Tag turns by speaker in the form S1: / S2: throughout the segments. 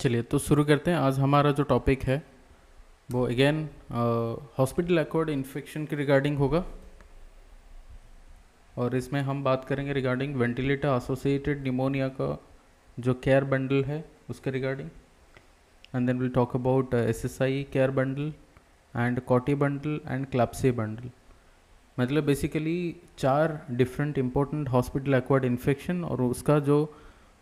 S1: चलिए तो शुरू करते हैं। आज हमारा जो टॉपिक है वो अगेन हॉस्पिटल एक्वायर्ड इन्फेक्शन के रिगार्डिंग होगा और इसमें हम बात करेंगे रिगार्डिंग वेंटिलेटर एसोसिएटेड निमोनिया का जो केयर बंडल है उसके regarding, and then will talk about SSI care bundle and CAUTI bundle and CLABSI bundle. मतलब basically 4 different important hospital acquired infection और उसका जो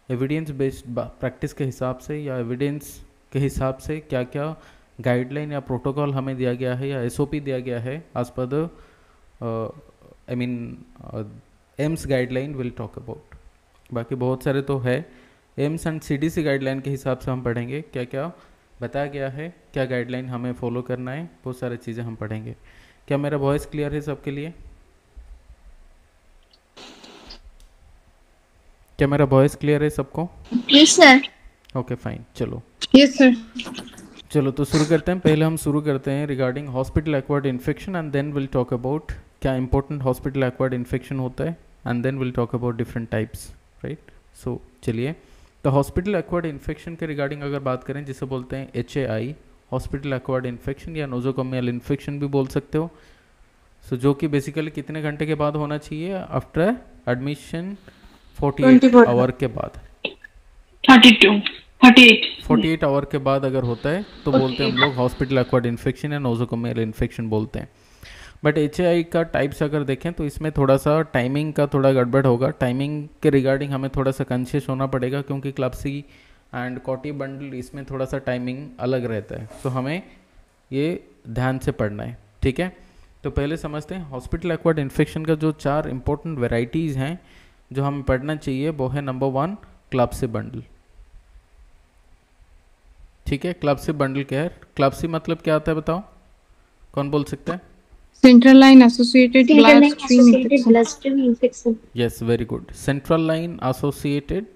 S1: एविडेंस बेस्ड प्रैक्टिस के हिसाब से या एविडेंस के हिसाब से क्या क्या गाइडलाइन या प्रोटोकॉल हमें दिया गया है या एसओपी दिया गया है as per the I mean AIIMS guideline will talk about. बाकी बहुत सारे तो है, एम्स एंड सीडीसी गाइडलाइन के हिसाब से हम पढ़ेंगे क्या क्या बताया गया है, क्या गाइडलाइन हमें फॉलो करना है, बहुत सारी चीज़ें हम पढ़ेंगे। क्या मेरा वॉइस क्लियर है सबके लिए? क्या मेरा वॉइस क्लियर है सबको?
S2: Yes sir.
S1: ओके फाइन, चलो
S2: यस सर।
S1: चलो तो शुरू करते हैं। पहले हम शुरू करते हैं regarding hospital acquired infection and then will talk about क्या इंपॉर्टेंट हॉस्पिटल एक्वायर्ड इन्फेक्शन होता है and then will talk about different types, right. So चलिए, तो हॉस्पिटल एक्वायर्ड इन्फेक्शन के रिगार्डिंग अगर बात करें जिसे बोलते हैं HAI, हॉस्पिटल एक्वायर्ड इन्फेक्शन या नोजोकोमियल इन्फेक्शन भी बोल सकते हो। सो जो कि बेसिकली कितने घंटे के बाद होना चाहिए? आफ्टर एडमिशन 48 आवर के बाद, 48 आवर के बाद अगर होता है तो बोलते हैं हम लोग हॉस्पिटल एक्वायर्ड इन्फेक्शन या नोजोकोमियल इन्फेक्शन बोलते हैं। बट HAI का टाइप्स अगर देखें तो इसमें थोड़ा सा टाइमिंग का थोड़ा गड़बड़ होगा। टाइमिंग के रिगार्डिंग हमें थोड़ा सा कॉन्शियस होना पड़ेगा क्योंकि क्लैप्सी एंड कॉटी बंडल इसमें थोड़ा सा टाइमिंग अलग रहता है, तो हमें ये ध्यान से पढ़ना है, ठीक है। तो पहले समझते हैं हॉस्पिटल एक्वायर्ड इन्फेक्शन का जो 4 इंपॉर्टेंट वेराइटीज़ हैं जो हमें पढ़ना चाहिए वो है नंबर 1 क्लैप्सी बंडल, ठीक है। क्लैप्सी बंडल क्या है? क्लैप्सी मतलब क्या आता है बताओ, कौन बोल सकता है?
S2: Central line associated blood stream infection.
S1: Yes, very good. Central line associated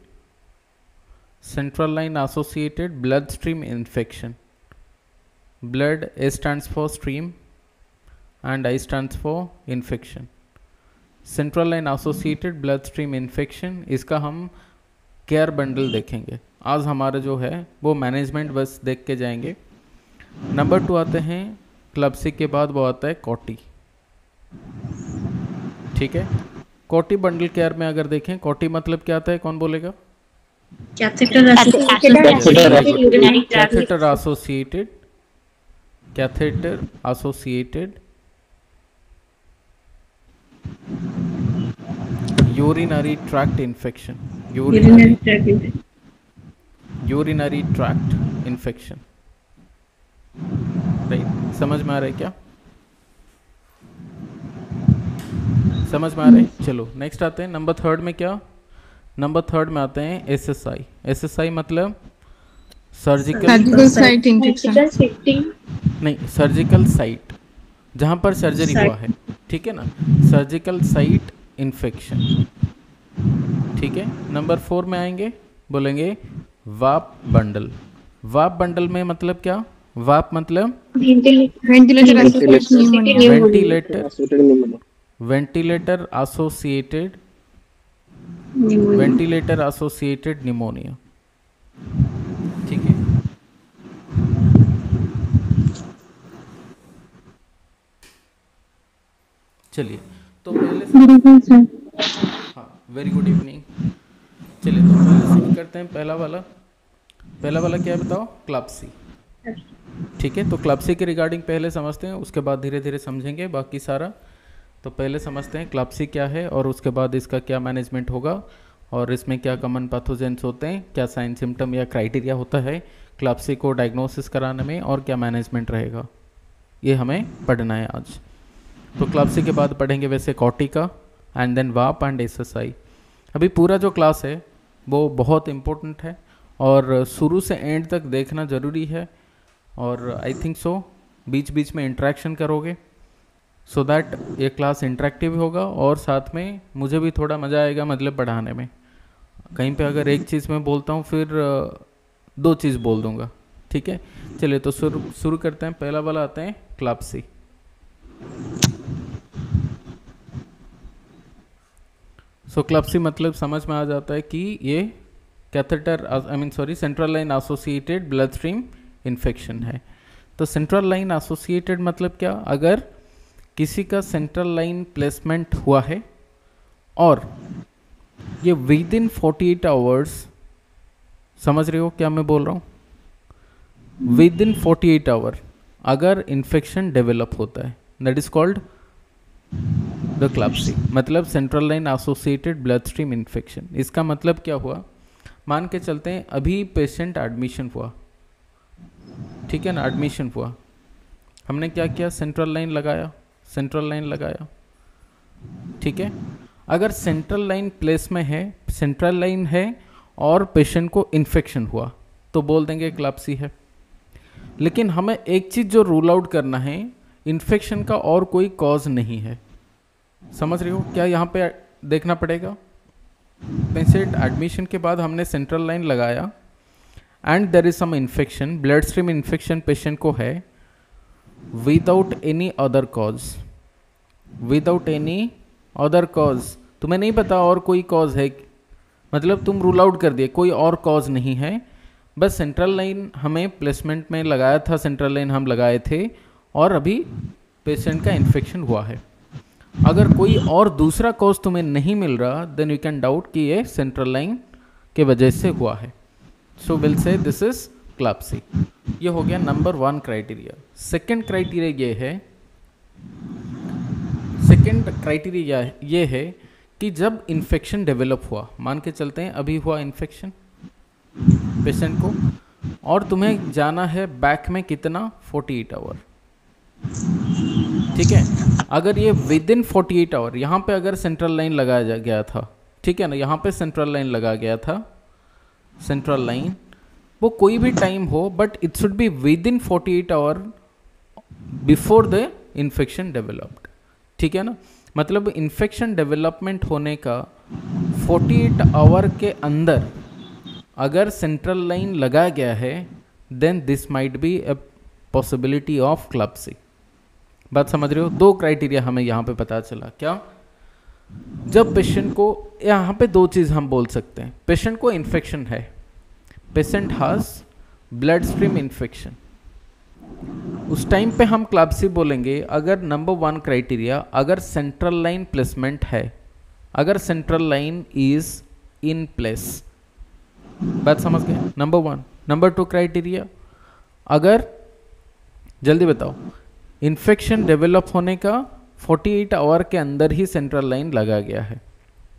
S1: blood stream infection. Blood A stands for stream and I stands for infection. Central line associated blood stream infection, इसका हम care bundle देखेंगे। आज हमारा जो है वो management बस देख के जाएंगे। नंबर 2 आते हैं क्लैप्सी के बाद वो आता है कॉटी, ठीक है। कॉटी बंडल केयर में अगर देखें कॉटी मतलब क्या आता है, कौन बोलेगा? Catheter associated urinary tract infection, urinary tract infection, right. समझ में आ रहा है क्या? समझ में आ रहा है? चलो नेक्स्ट आते हैं नंबर 3 में। क्या नंबर 3 में आते हैं SSI। SSI मतलब सर्जिकल
S2: साइट इन्फेक्शन।
S1: नहीं, सर्जिकल साइट जहाँ पर सर्जरी हुआ है, ठीक है ना, सर्जिकल साइट इन्फेक्शन, ठीक है। नंबर 4 में आएंगे, बोलेंगे वाप बंडल। वाप बंडल में मतलब क्या? वाप मतलब वेंटिलेटर एसोसिएटेड निमोनिया, ठीक है। चलिए तो पहले हाँ, वेरी गुड इवनिंग। चलिए तो पहले शुरू करते हैं। पहला वाला क्या है बताओ? क्लैप्सी, ठीक है। तो क्लैप्सी के रिगार्डिंग पहले समझते हैं, उसके बाद धीरे धीरे समझेंगे बाकी सारा। तो पहले समझते हैं क्लैप्सी क्या है और उसके बाद इसका क्या मैनेजमेंट होगा और इसमें क्या कॉमन पैथोजेंस होते हैं, क्या साइन सिम्टम या क्राइटेरिया होता है क्लैप्सी को डायग्नोसिस कराने में और क्या मैनेजमेंट रहेगा, ये हमें पढ़ना है आज। तो क्लैप्सी के बाद पढ़ेंगे वैसे कॉटी का एंड देन वाप एंड SSI। अभी पूरा जो क्लास है वो बहुत इम्पोर्टेंट है और शुरू से एंड तक देखना ज़रूरी है और आई थिंक सो बीच बीच में इंटरेक्शन करोगे सो दैट ये क्लास इंटरेक्टिव होगा और साथ में मुझे भी थोड़ा मज़ा आएगा मतलब पढ़ाने में। कहीं पे अगर एक चीज़ मैं बोलता हूँ फिर 2 चीज़ बोल दूँगा, ठीक है। चलिए तो शुरू करते हैं। पहला वाला आते हैं क्लैप्सी। सो क्लैप्सी मतलब समझ में आ जाता है कि ये catheter central line associated blood stream infection है। तो सेंट्रल लाइन एसोसिएटेड मतलब क्या, अगर किसी का सेंट्रल लाइन प्लेसमेंट हुआ है और ये विद इन 48 आवर्स, समझ रहे हो क्या मैं बोल रहा हूँ, विद इन 48 आवर अगर इन्फेक्शन डेवलप होता है, दैट इज कॉल्ड द क्लैप्सी, मतलब central line associated blood stream infection. इसका मतलब क्या हुआ, मान के चलते हैं अभी पेशेंट एडमिशन हुआ, ठीक है ना, एडमिशन हुआ, हमने क्या किया, सेंट्रल लाइन लगाया, सेंट्रल लाइन लगाया, ठीक है। अगर सेंट्रल लाइन प्लेस में है, सेंट्रल लाइन है और पेशेंट को इन्फेक्शन हुआ तो बोल देंगे क्लैप्सी है। लेकिन हमें एक चीज़ जो रूल आउट करना है, इन्फेक्शन का और कोई कॉज नहीं है, समझ रहे हो क्या, यहाँ पे देखना पड़ेगा। पेशेंट एडमिशन के बाद हमने सेंट्रल लाइन लगाया and there is some infection, blood stream infection patient को है, without any other cause, without any other cause, तुम्हें नहीं पता और कोई कॉज है, मतलब तुम रूल आउट कर दिए, कोई और कॉज नहीं है, बस सेंट्रल लाइन हमें प्लेसमेंट में लगाया था, सेंट्रल लाइन हम लगाए थे और अभी पेशेंट का इन्फेक्शन हुआ है। अगर कोई और दूसरा कॉज तुम्हें नहीं मिल रहा, देन यू कैन डाउट कि ये सेंट्रल लाइन के वजह से हुआ है। So will say this is CLABSI. ये हो गया नंबर 1 क्राइटेरिया। सेकंड क्राइटेरिया ये है, सेकंड क्राइटेरिया ये है कि जब इन्फेक्शन डेवलप हुआ, मान के चलते हैं अभी हुआ इन्फेक्शन पेशेंट को और तुम्हें जाना है बैक में कितना, 48 आवर, ठीक है। अगर ये विद इन 48 आवर, यहाँ पे अगर सेंट्रल लाइन लगाया गया था, ठीक है ना, यहाँ पे सेंट्रल लाइन लगा गया था, सेंट्रल लाइन वो कोई भी टाइम हो, but it should be within 48 hour before the infection developed, ठीक है ना। मतलब इन्फेक्शन डेवलपमेंट होने का 48 आवर के अंदर अगर सेंट्रल लाइन लगा गया है, then this might be a possibility of CLABSI. बात समझ रहे हो, 2 क्राइटेरिया हमें यहाँ पे पता चला। क्या, जब पेशेंट को, यहाँ पे 2 चीज़ हम बोल सकते हैं, पेशेंट को इन्फेक्शन है, patient has blood stream infection, उस टाइम पे हम क्लैप्सी बोलेंगे अगर नंबर 1 क्राइटेरिया, अगर सेंट्रल लाइन प्लेसमेंट है, अगर central line is in place. बात समझ गए, नंबर 1। नंबर 2 क्राइटेरिया, अगर, जल्दी बताओ, इन्फेक्शन डेवलप होने का 48 आवर के अंदर ही सेंट्रल लाइन लगा गया है,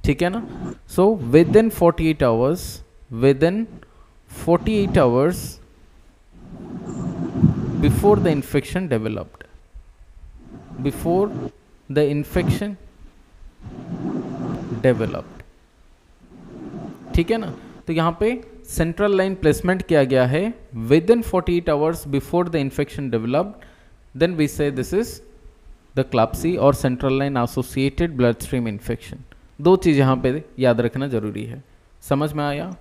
S1: ठीक है ना। So with in 48 hours, with in 48 hours before the infection developed, before the infection developed, ठीक है ना। तो यहाँ पे सेंट्रल लाइन प्लेसमेंट किया गया है with in 48 hours before the infection developed, then we say this is the क्लैप्सी और central line associated blood stream infection. 2 चीज़ यहाँ पे याद रखना जरूरी है। समझ में आया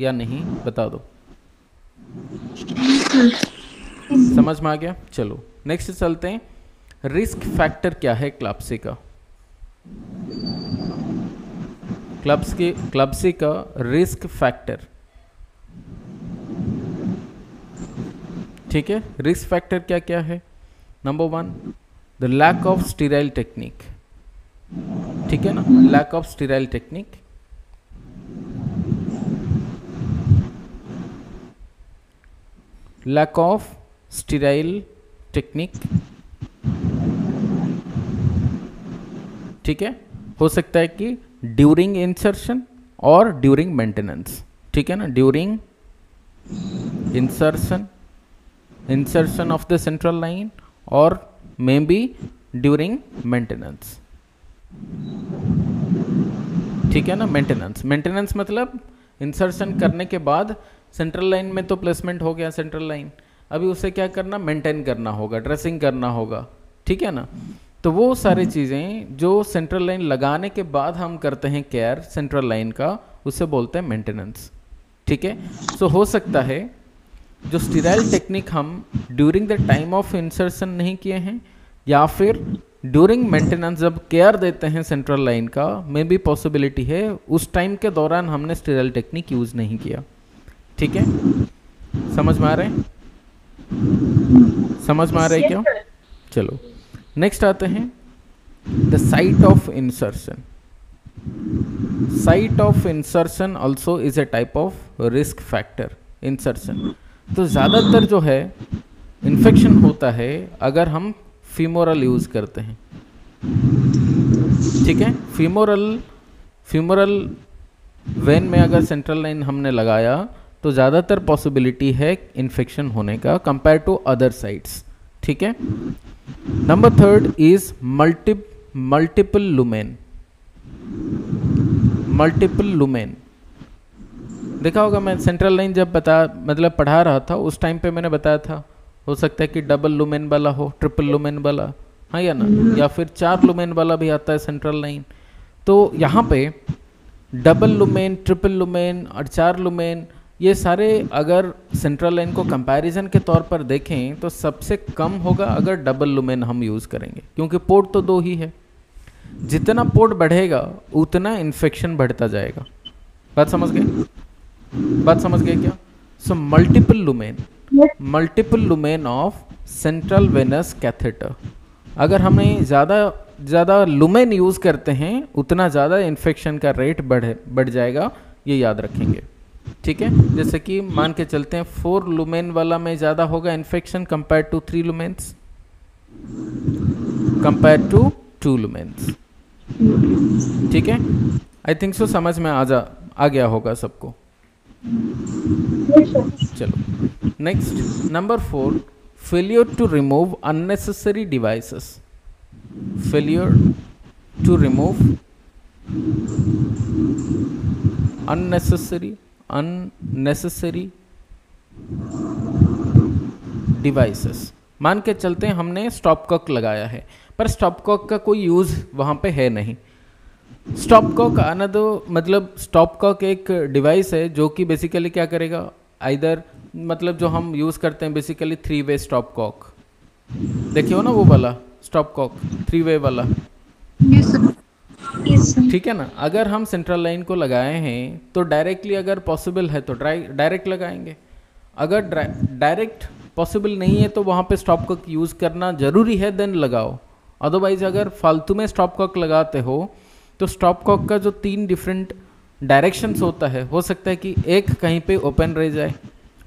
S1: या नहीं, बता दो। समझ में आ गया, चलो नेक्स्ट चलते हैं। रिस्क फैक्टर क्या है क्लैप्सी का, क्लैप्सी का रिस्क फैक्टर, ठीक है। रिस्क फैक्टर क्या क्या है, number 1 the lack of sterile technique, ठीक है ना, lack of sterile technique, lack of sterile technique, ठीक है। हो सकता है कि ड्यूरिंग इंसर्शन और ड्यूरिंग मेंटेनेंस, ठीक है ना, during insertion of the central line और मे बी ड्यूरिंग मेंटेनेंस, ठीक है ना। मेंटेनेंस मतलब इंसर्शन करने के बाद सेंट्रल लाइन में तो प्लेसमेंट हो गया सेंट्रल लाइन, अभी उसे क्या करना, मेंटेन करना होगा, ड्रेसिंग करना होगा, ठीक है ना। तो वो सारी चीज़ें जो सेंट्रल लाइन लगाने के बाद हम करते हैं केयर सेंट्रल लाइन का, उसे बोलते हैं मेंटेनेंस, ठीक है। सो हो सकता है जो स्टीराइल टेक्निक हम during the time of insertion नहीं किए हैं, या फिर ड्यूरिंग मेंटेनेंस जब केयर देते हैं सेंट्रल लाइन का, में भी पॉसिबिलिटी है उस टाइम के दौरान हमने स्टीराइल टेक्निक यूज़ नहीं किया। ठीक है, समझ में आ रहा है? समझ में आ रहा है क्या? चलो नेक्स्ट आते हैं, the site of insertion. Site of insertion also is a type of risk factor. Insertion तो ज़्यादातर जो है इन्फेक्शन होता है अगर हम फीमोरल यूज़ करते हैं। ठीक है, फीमोरल वेन में अगर सेंट्रल लाइन हमने लगाया तो ज़्यादातर पॉसिबिलिटी है इन्फेक्शन होने का कंपेयर टू अदर साइट्स। ठीक है। Number third is multiple lumen. Multiple lumen देखा होगा, मैं सेंट्रल लाइन जब पढ़ा रहा था उस टाइम पे मैंने बताया था, हो सकता है कि डबल लुमेन वाला हो, ट्रिपल लुमेन वाला, हाँ या ना, या फिर 4 लुमेन वाला भी आता है सेंट्रल लाइन। तो यहाँ पे डबल लुमेन, ट्रिपल लुमेन और 4 लुमेन, ये सारे अगर सेंट्रल लाइन को कंपैरिजन के तौर पर देखें तो सबसे कम होगा अगर डबल लुमेन हम यूज़ करेंगे, क्योंकि पोर्ट तो 2 ही है। जितना पोर्ट बढ़ेगा उतना इन्फेक्शन बढ़ता जाएगा। बात समझ गए? बात समझ गए क्या? So multiple lumen of central venous catheter. अगर हमें ज़्यादा लुमेन यूज़ करते हैं उतना ज़्यादा इन्फेक्शन का रेट बढ़ जाएगा, ये याद रखेंगे। ठीक है, जैसे कि मान के चलते हैं 4 लुमेन वाला में ज़्यादा होगा infection compare to 3 lumens, compare to 2 lumens. ठीक है, आई थिंक सो समझ में आ गया होगा सबको। चलो next, number 4, failure to remove unnecessary devices. Failure to remove unnecessary devices. मान के चलते हैं हमने स्टॉप कॉक लगाया है, पर स्टॉप कॉक का कोई यूज़ वहाँ पे है नहीं। स्टॉप कॉक आना तो मतलब स्टॉप कॉक एक डिवाइस है जो कि बेसिकली क्या करेगा, आइदर मतलब जो हम यूज़ करते हैं बेसिकली 3 वे स्टॉप कॉक, देखिए हो ना वो वाला स्टॉप कॉक 3 वे वाला। ठीक है ना, अगर हम सेंट्रल लाइन को लगाए हैं तो डायरेक्टली अगर पॉसिबल है तो डायरेक्ट लगाएंगे, अगर डायरेक्ट पॉसिबल नहीं है तो वहाँ पे स्टॉप कॉक यूज़ करना ज़रूरी है, देन लगाओ। अदरवाइज अगर फालतू में स्टॉप कॉक लगाते हो तो स्टॉप कॉक का जो 3 डिफरेंट डायरेक्शंस होता है, हो सकता है कि एक कहीं पे ओपन रह जाए।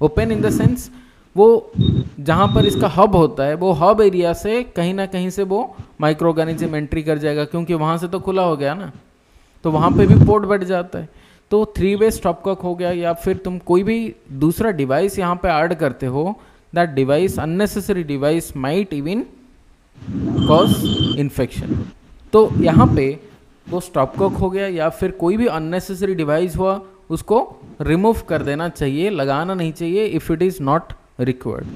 S1: ओपन इन द सेंस वो जहाँ पर इसका हब होता है वो हब एरिया से कहीं ना कहीं से वो माइक्रो ऑर्गेनिज्म एंट्री कर जाएगा, क्योंकि वहाँ से तो खुला हो गया ना, तो वहाँ पे भी पोर्ट बढ़ जाता है। तो 3 वे स्टॉप कॉक हो गया, या फिर तुम कोई भी दूसरा डिवाइस यहाँ पे ऐड करते हो, that device unnecessary device might even cause infection. तो यहाँ पे वो स्टॉप कॉक हो गया या फिर कोई भी अननेसेसरी डिवाइस हुआ, उसको रिमूव कर देना चाहिए, लगाना नहीं चाहिए if it is not required.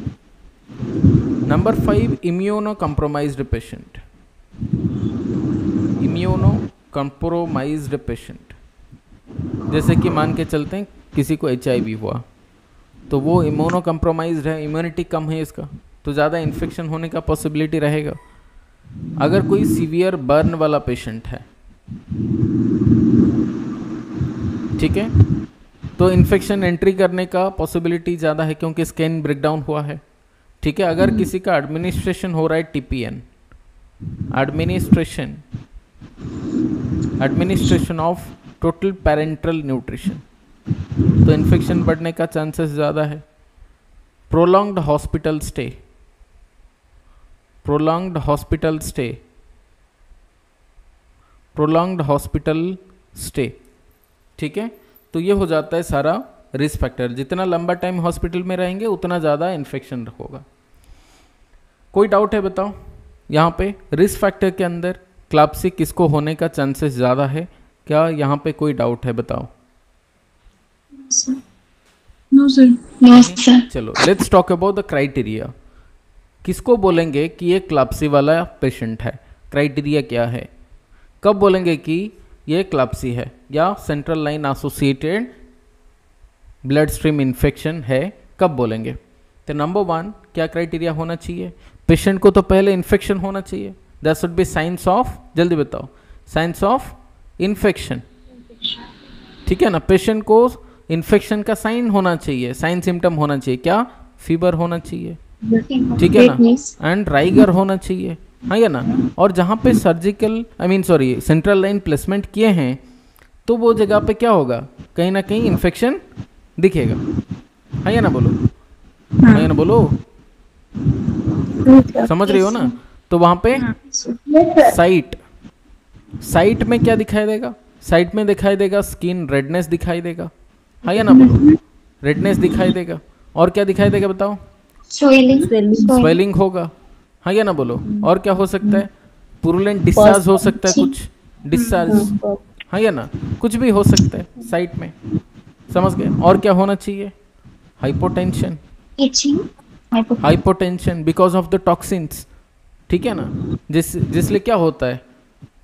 S1: Number 5, immuno compromised patient. Immuno compromised patient, जैसे कि मान के चलते हैं किसी को HIV हुआ तो वो इम्यूनो कंप्रोमाइज्ड है, इम्यूनिटी कम है इसका, तो ज़्यादा इन्फेक्शन होने का पॉसिबिलिटी रहेगा। अगर कोई सीवियर बर्न वाला पेशेंट है, ठीक है, तो इन्फेक्शन एंट्री करने का पॉसिबिलिटी ज़्यादा है क्योंकि स्किन ब्रेकडाउन हुआ है। ठीक है, अगर किसी का एडमिनिस्ट्रेशन हो रहा है TPN, administration of total parental nutrition, तो इन्फेक्शन बढ़ने का चांसेस ज़्यादा है। प्रोलॉन्ग्ड हॉस्पिटल स्टे, ठीक है, तो ये हो जाता है सारा रिस्क फैक्टर। जितना लंबा टाइम हॉस्पिटल में रहेंगे उतना ज़्यादा इन्फेक्शन होगा। कोई डाउट है बताओ? यहाँ पे रिस्क फैक्टर के अंदर क्लैप्सी किसको होने का चांसेस ज़्यादा है? क्या यहाँ पे कोई डाउट है बताओ?
S2: No sir.
S1: चलो let's talk about the criteria. किसको बोलेंगे कि ये क्लैप्सी वाला पेशेंट है? क्राइटेरिया क्या है? कब बोलेंगे कि ये क्लैप्सी है या central line associated blood stream infection है, कब बोलेंगे? तो नंबर 1 क्या क्राइटेरिया होना चाहिए? पेशेंट को तो पहले इन्फेक्शन होना चाहिए, that should B science of, जल्दी बताओ, साइंस ऑफ इन्फेक्शन, ठीक है ना। पेशेंट को इन्फेक्शन का साइन होना चाहिए, साइन सिम्टम होना चाहिए, क्या, फीवर होना चाहिए, ठीक है ना, एंड राइगर होना चाहिए, हाँ या ना। और जहाँ पे सर्जिकल सेंट्रल लाइन प्लेसमेंट किए हैं तो वो जगह पे क्या होगा, कहीं ना कहीं इन्फेक्शन दिखेगा, हाँ या ना बोलो, हाँ या ना बोलो, समझ रही हो ना। तो वहाँ पे साइट में क्या दिखाई देगा, साइट में दिखाई देगा स्किन रेडनेस दिखाई देगा, हाँ या ना बोलो, रेडनेस दिखाई देगा, और क्या दिखाई देगा बताओ, स्वेलिंग होगा, हाँ या ना बोलो, और क्या हो सकता है, पुरुलेंट डिस्चार्ज हो सकता है, कुछ डिस्चार्ज, हाँ या ना, कुछ भी हो सकता है साइट में, समझ गए। और क्या होना चाहिए, hypotension, hypotension because of the toxins, ठीक है ना। जिसलिए क्या होता है,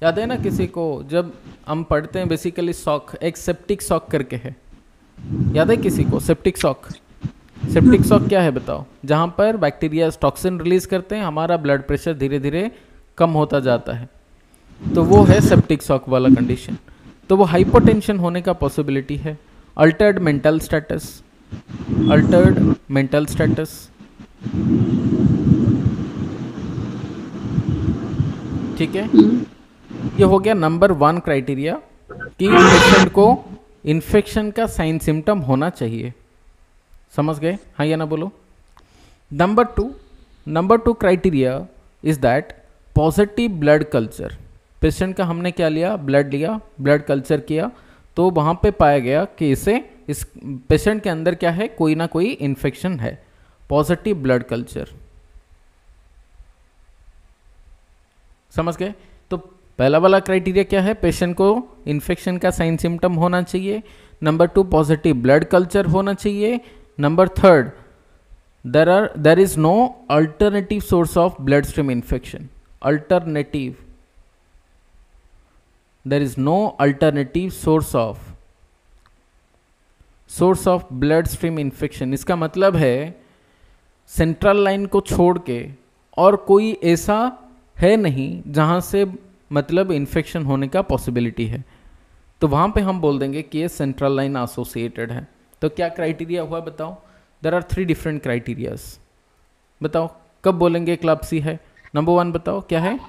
S1: याद है ना किसी को, जब हम पढ़ते हैं बेसिकली शॉक, एक सेप्टिक शॉक करके है, याद है किसी को सेप्टिक शॉक, सेप्टिक शॉक क्या है बताओ, जहाँ पर बैक्टीरिया टॉक्सिन रिलीज करते हैं, हमारा ब्लड प्रेशर धीरे धीरे कम होता जाता है, तो वो है सेप्टिक शॉक वाला कंडीशन। तो वो हाइपोटेंशन होने का पॉसिबिलिटी है। Altered mental status, Altered mental status, ठीक है। ये हो गया नंबर 1 क्राइटेरिया कि पेशेंट को इन्फेक्शन का साइन सिम्टम होना चाहिए, समझ गए, हाँ या ना बोलो। Number two criteria is that positive blood culture. Patient का हमने क्या लिया, ब्लड लिया, ब्लड कल्चर किया, तो वहाँ पे पाया गया कि इस पेशेंट के अंदर क्या है, कोई ना कोई इन्फेक्शन है, पॉजिटिव ब्लड कल्चर, समझ गए। तो पहला वाला क्राइटेरिया क्या है, पेशेंट को इन्फेक्शन का साइन सिम्टम होना चाहिए। नंबर 2 पॉजिटिव ब्लड कल्चर होना चाहिए। Number 3 there is no alternative source of blood stream infection, alternative, there is no alternative source of blood stream infection. इसका मतलब है सेंट्रल लाइन को छोड़ के और कोई ऐसा है नहीं जहाँ से मतलब इन्फेक्शन होने का पॉसिबिलिटी है, तो वहाँ पे हम बोल देंगे कि ये सेंट्रल लाइन एसोसिएटेड है। तो क्या क्राइटेरिया हुआ बताओ, देयर आर 3 डिफरेंट क्राइटेरियाज, बताओ कब बोलेंगे क्लब्सी है। नंबर 1 बताओ क्या है,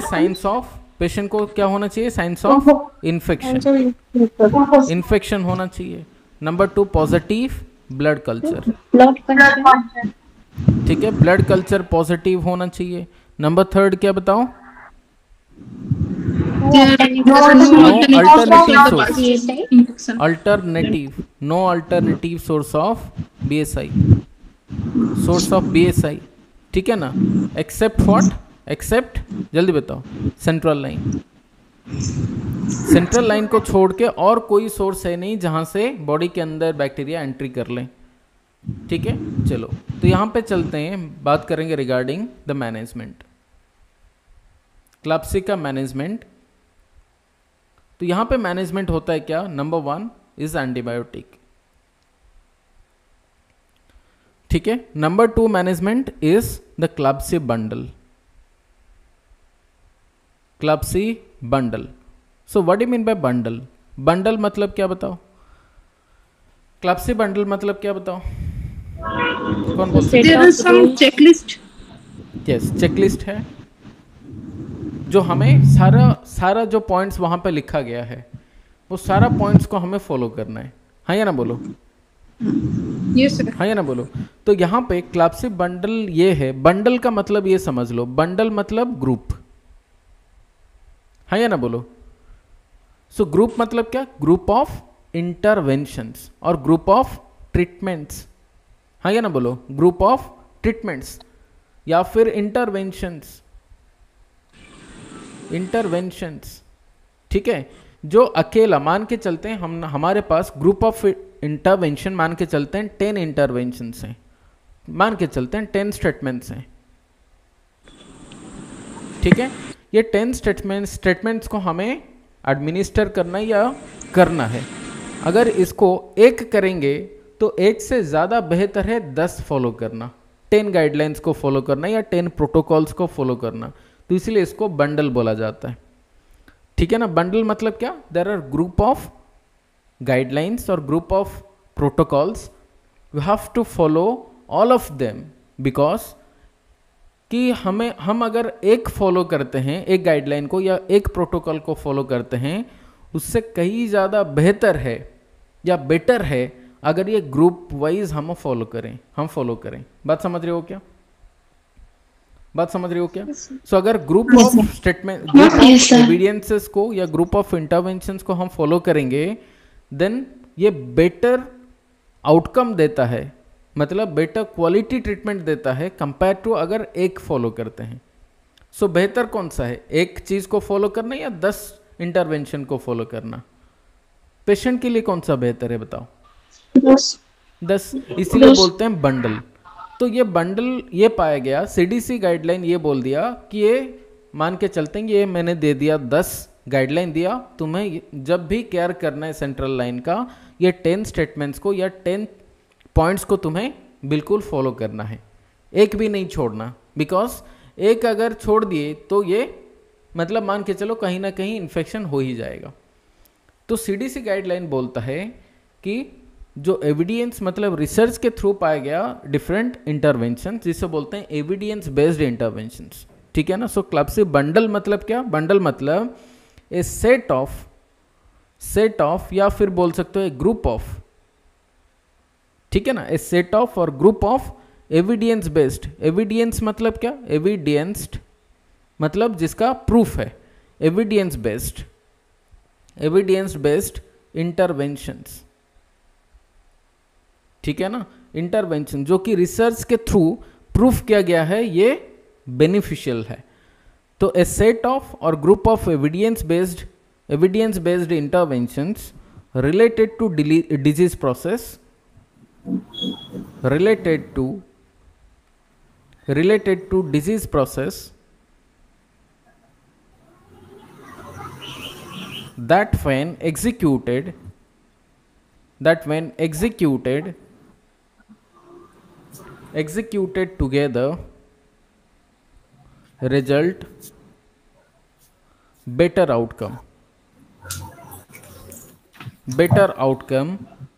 S1: साइंस ऑफ, पेशेंट को क्या होना चाहिए, साइंस ऑफ इन्फेक्शन, इन्फेक्शन होना चाहिए। नंबर 2 पॉजिटिव ब्लड कल्चर, ठीक है, ब्लड कल्चर पॉजिटिव होना चाहिए। नंबर 3 क्या बताओ, no alternative source of BSI, ठीक है ना, एक्सेप्ट व्हाट, एक्सेप्ट, जल्दी बताओ, सेंट्रल लाइन, सेंट्रल लाइन को छोड़ के और कोई सोर्स है नहीं जहां से बॉडी के अंदर बैक्टीरिया एंट्री कर लें, ठीक है। चलो तो यहां पे चलते हैं, बात करेंगे रिगार्डिंग द मैनेजमेंट, क्लब्सी का मैनेजमेंट। तो यहां पे मैनेजमेंट होता है क्या, नंबर 1 इज एंटीबायोटिक, ठीक है। Number 2 management is the CLABSI bundle, CLABSI bundle. So what do you mean by bundle, bundle मतलब क्या बताओ, क्लब्सी बंडल मतलब क्या बताओ, कौन बोल सकता है,
S2: चेकलिस्ट,
S1: यस चेकलिस्ट है, जो हमें सारा जो पॉइंट्स वहां पे लिखा गया है वो सारा पॉइंट्स को हमें फॉलो करना है, हाँ या ना बोलो,
S2: यस सर,
S1: हाँ या ना बोलो। तो यहाँ पे क्लब्सी बंडल ये है, बंडल का मतलब ये समझ लो, बंडल मतलब ग्रुप, हाँ या ना बोलो। सो ग्रुप मतलब क्या, ग्रुप ऑफ इंटरवेंशंस और ग्रुप ऑफ ट्रीटमेंट्स, हाँ या ना बोलो, ग्रुप ऑफ ट्रीटमेंट्स या फिर इंटरवेंशंस, ठीक है। जो अकेला मान के चलते हैं हम, हमारे पास ग्रुप ऑफ इंटरवेंशन मान के चलते हैं 10 इंटरवेंशंस हैं, मान के चलते हैं 10 स्टेटमेंट्स हैं, ठीक है। ये 10 स्टेटमेंट्स को हमें एडमिनिस्टर करना या करना है। अगर इसको एक करेंगे तो एक से ज़्यादा बेहतर है 10 फॉलो करना, 10 गाइडलाइंस को फॉलो करना या 10 प्रोटोकॉल्स को फॉलो करना, तो इसलिए इसको बंडल बोला जाता है। ठीक है ना। बंडल मतलब क्या, there are group of guidelines और group of protocols, we have to follow all of them, because कि हम अगर एक फॉलो करते हैं, एक गाइडलाइन को या एक प्रोटोकॉल को फॉलो करते हैं, उससे कहीं ज़्यादा बेहतर है या बेटर है अगर ये ग्रुप वाइज हम फॉलो करें। बात समझ रहे हो क्या? सो अगर group of statement, group of evidences को या ग्रुप ऑफ इंटरवेंशंस को हम फॉलो करेंगे, देन ये बेटर आउटकम देता है, मतलब बेटर क्वालिटी ट्रीटमेंट देता है कंपेयर टू अगर एक फॉलो करते हैं। सो बेहतर कौन सा है, एक चीज को फॉलो करना या 10 इंटरवेंशन को फॉलो करना? पेशेंट के लिए कौन सा बेहतर है बताओ? 10। इसीलिए बोलते हैं बंडल। तो ये बंडल ये पाया गया, सीडीसी गाइडलाइन ये बोल दिया कि ये मान के चलते हैं, ये मैंने दे दिया 10 गाइडलाइन दिया, तुम्हें जब भी केयर करना है सेंट्रल लाइन का, ये 10 स्टेटमेंट्स को या 10 पॉइंट्स को तुम्हें बिल्कुल फॉलो करना है, एक भी नहीं छोड़ना। बिकॉज एक अगर छोड़ दिए तो ये मतलब मान के चलो कहीं ना कहीं इन्फेक्शन हो ही जाएगा। तो सीडीसी गाइडलाइन बोलता है कि जो एविडेंस मतलब रिसर्च के थ्रू पाया गया डिफरेंट इंटरवेंशन, जिसे बोलते हैं एविडेंस बेस्ड इंटरवेंशंस। ठीक है ना। सो क्लबसी बंडल मतलब क्या? बंडल मतलब ए सेट ऑफ या फिर बोल सकते हो ए ग्रुप ऑफ, ठीक है ना, ए सेट ऑफ और group of evidence based. Evidence मतलब क्या? एविडेंस्ड मतलब जिसका प्रूफ है, एविडेंस बेस्ड इंटरवेंशंस। ठीक है ना। इंटरवेंशन जो कि रिसर्च के थ्रू प्रूफ किया गया है ये बेनिफिशियल है। तो ए सेट ऑफ और group of evidence based interventions related to disease process, related to disease process that when executed together result better outcome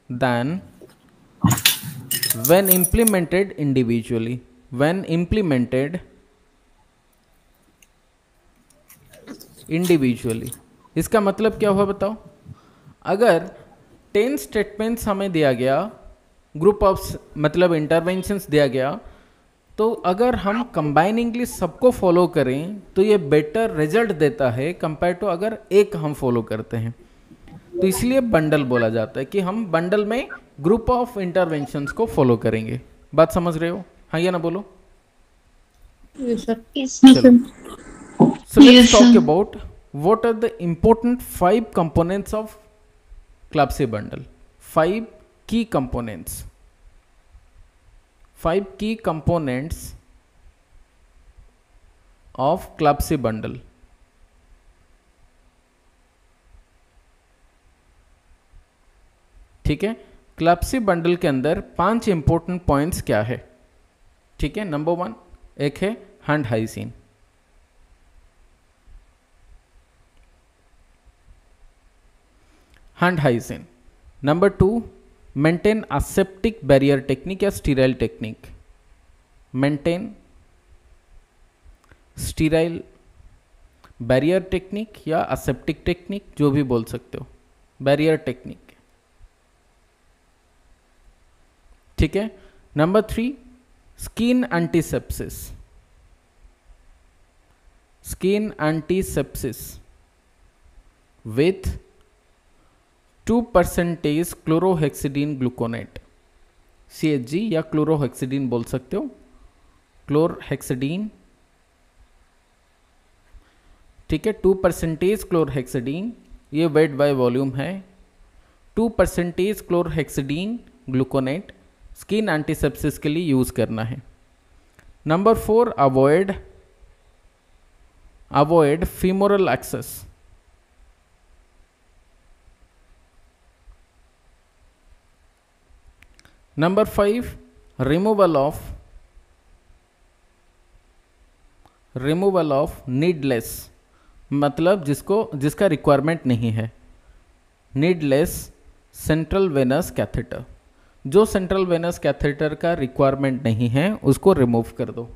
S1: than when implemented individually। इसका मतलब क्या हुआ बताओ? अगर 10 स्टेटमेंट्स हमें दिया गया, ग्रुप ऑफ मतलब इंटरवेंशंस दिया गया, तो अगर हम कंबाइनिंगली सबको फॉलो करें तो ये बेटर रिजल्ट देता है कंपेयर टू अगर एक हम फॉलो करते हैं। तो इसलिए बंडल बोला जाता है कि हम बंडल में ग्रुप ऑफ इंटरवेंशंस को फॉलो करेंगे। बात समझ रहे हो? हाँ या ना बोलो?
S2: Yes, sir.
S1: चलो, so let's talk about what are the important 5 components of CLABSI bundle. 5 key components of CLABSI bundle। ठीक है। क्लब्सी बंडल के अंदर 5 इंपॉर्टेंट पॉइंट्स क्या है? ठीक है। नंबर 1 एक है hand hygiene. Number 2 maintain aseptic barrier technique या sterile technique. Maintain sterile barrier technique या असेप्टिक टेक्निक, जो भी बोल सकते हो, बैरियर टेक्निक। ठीक है। Number 3 skin antisepsis with 2% chlorhexidine gluconate, CHG या क्लोरोहेक्सिडीन बोल सकते हो, क्लोरहेक्सिडीन। ठीक है। 2% क्लोरहेक्सिडीन, ये वेट बाय वॉल्यूम है। 2% क्लोरहेक्सिडीन ग्लूकोनेट स्किन एंटीसेप्सिस के लिए यूज करना है। Number 4 avoid femoral access. Number 5 removal of removal of needless, मतलब जिसका रिक्वायरमेंट नहीं है, नीडलेस सेंट्रल वेनस कैथेटर, जो सेंट्रल वेनस कैथेटर का रिक्वायरमेंट नहीं है उसको रिमूव कर दो।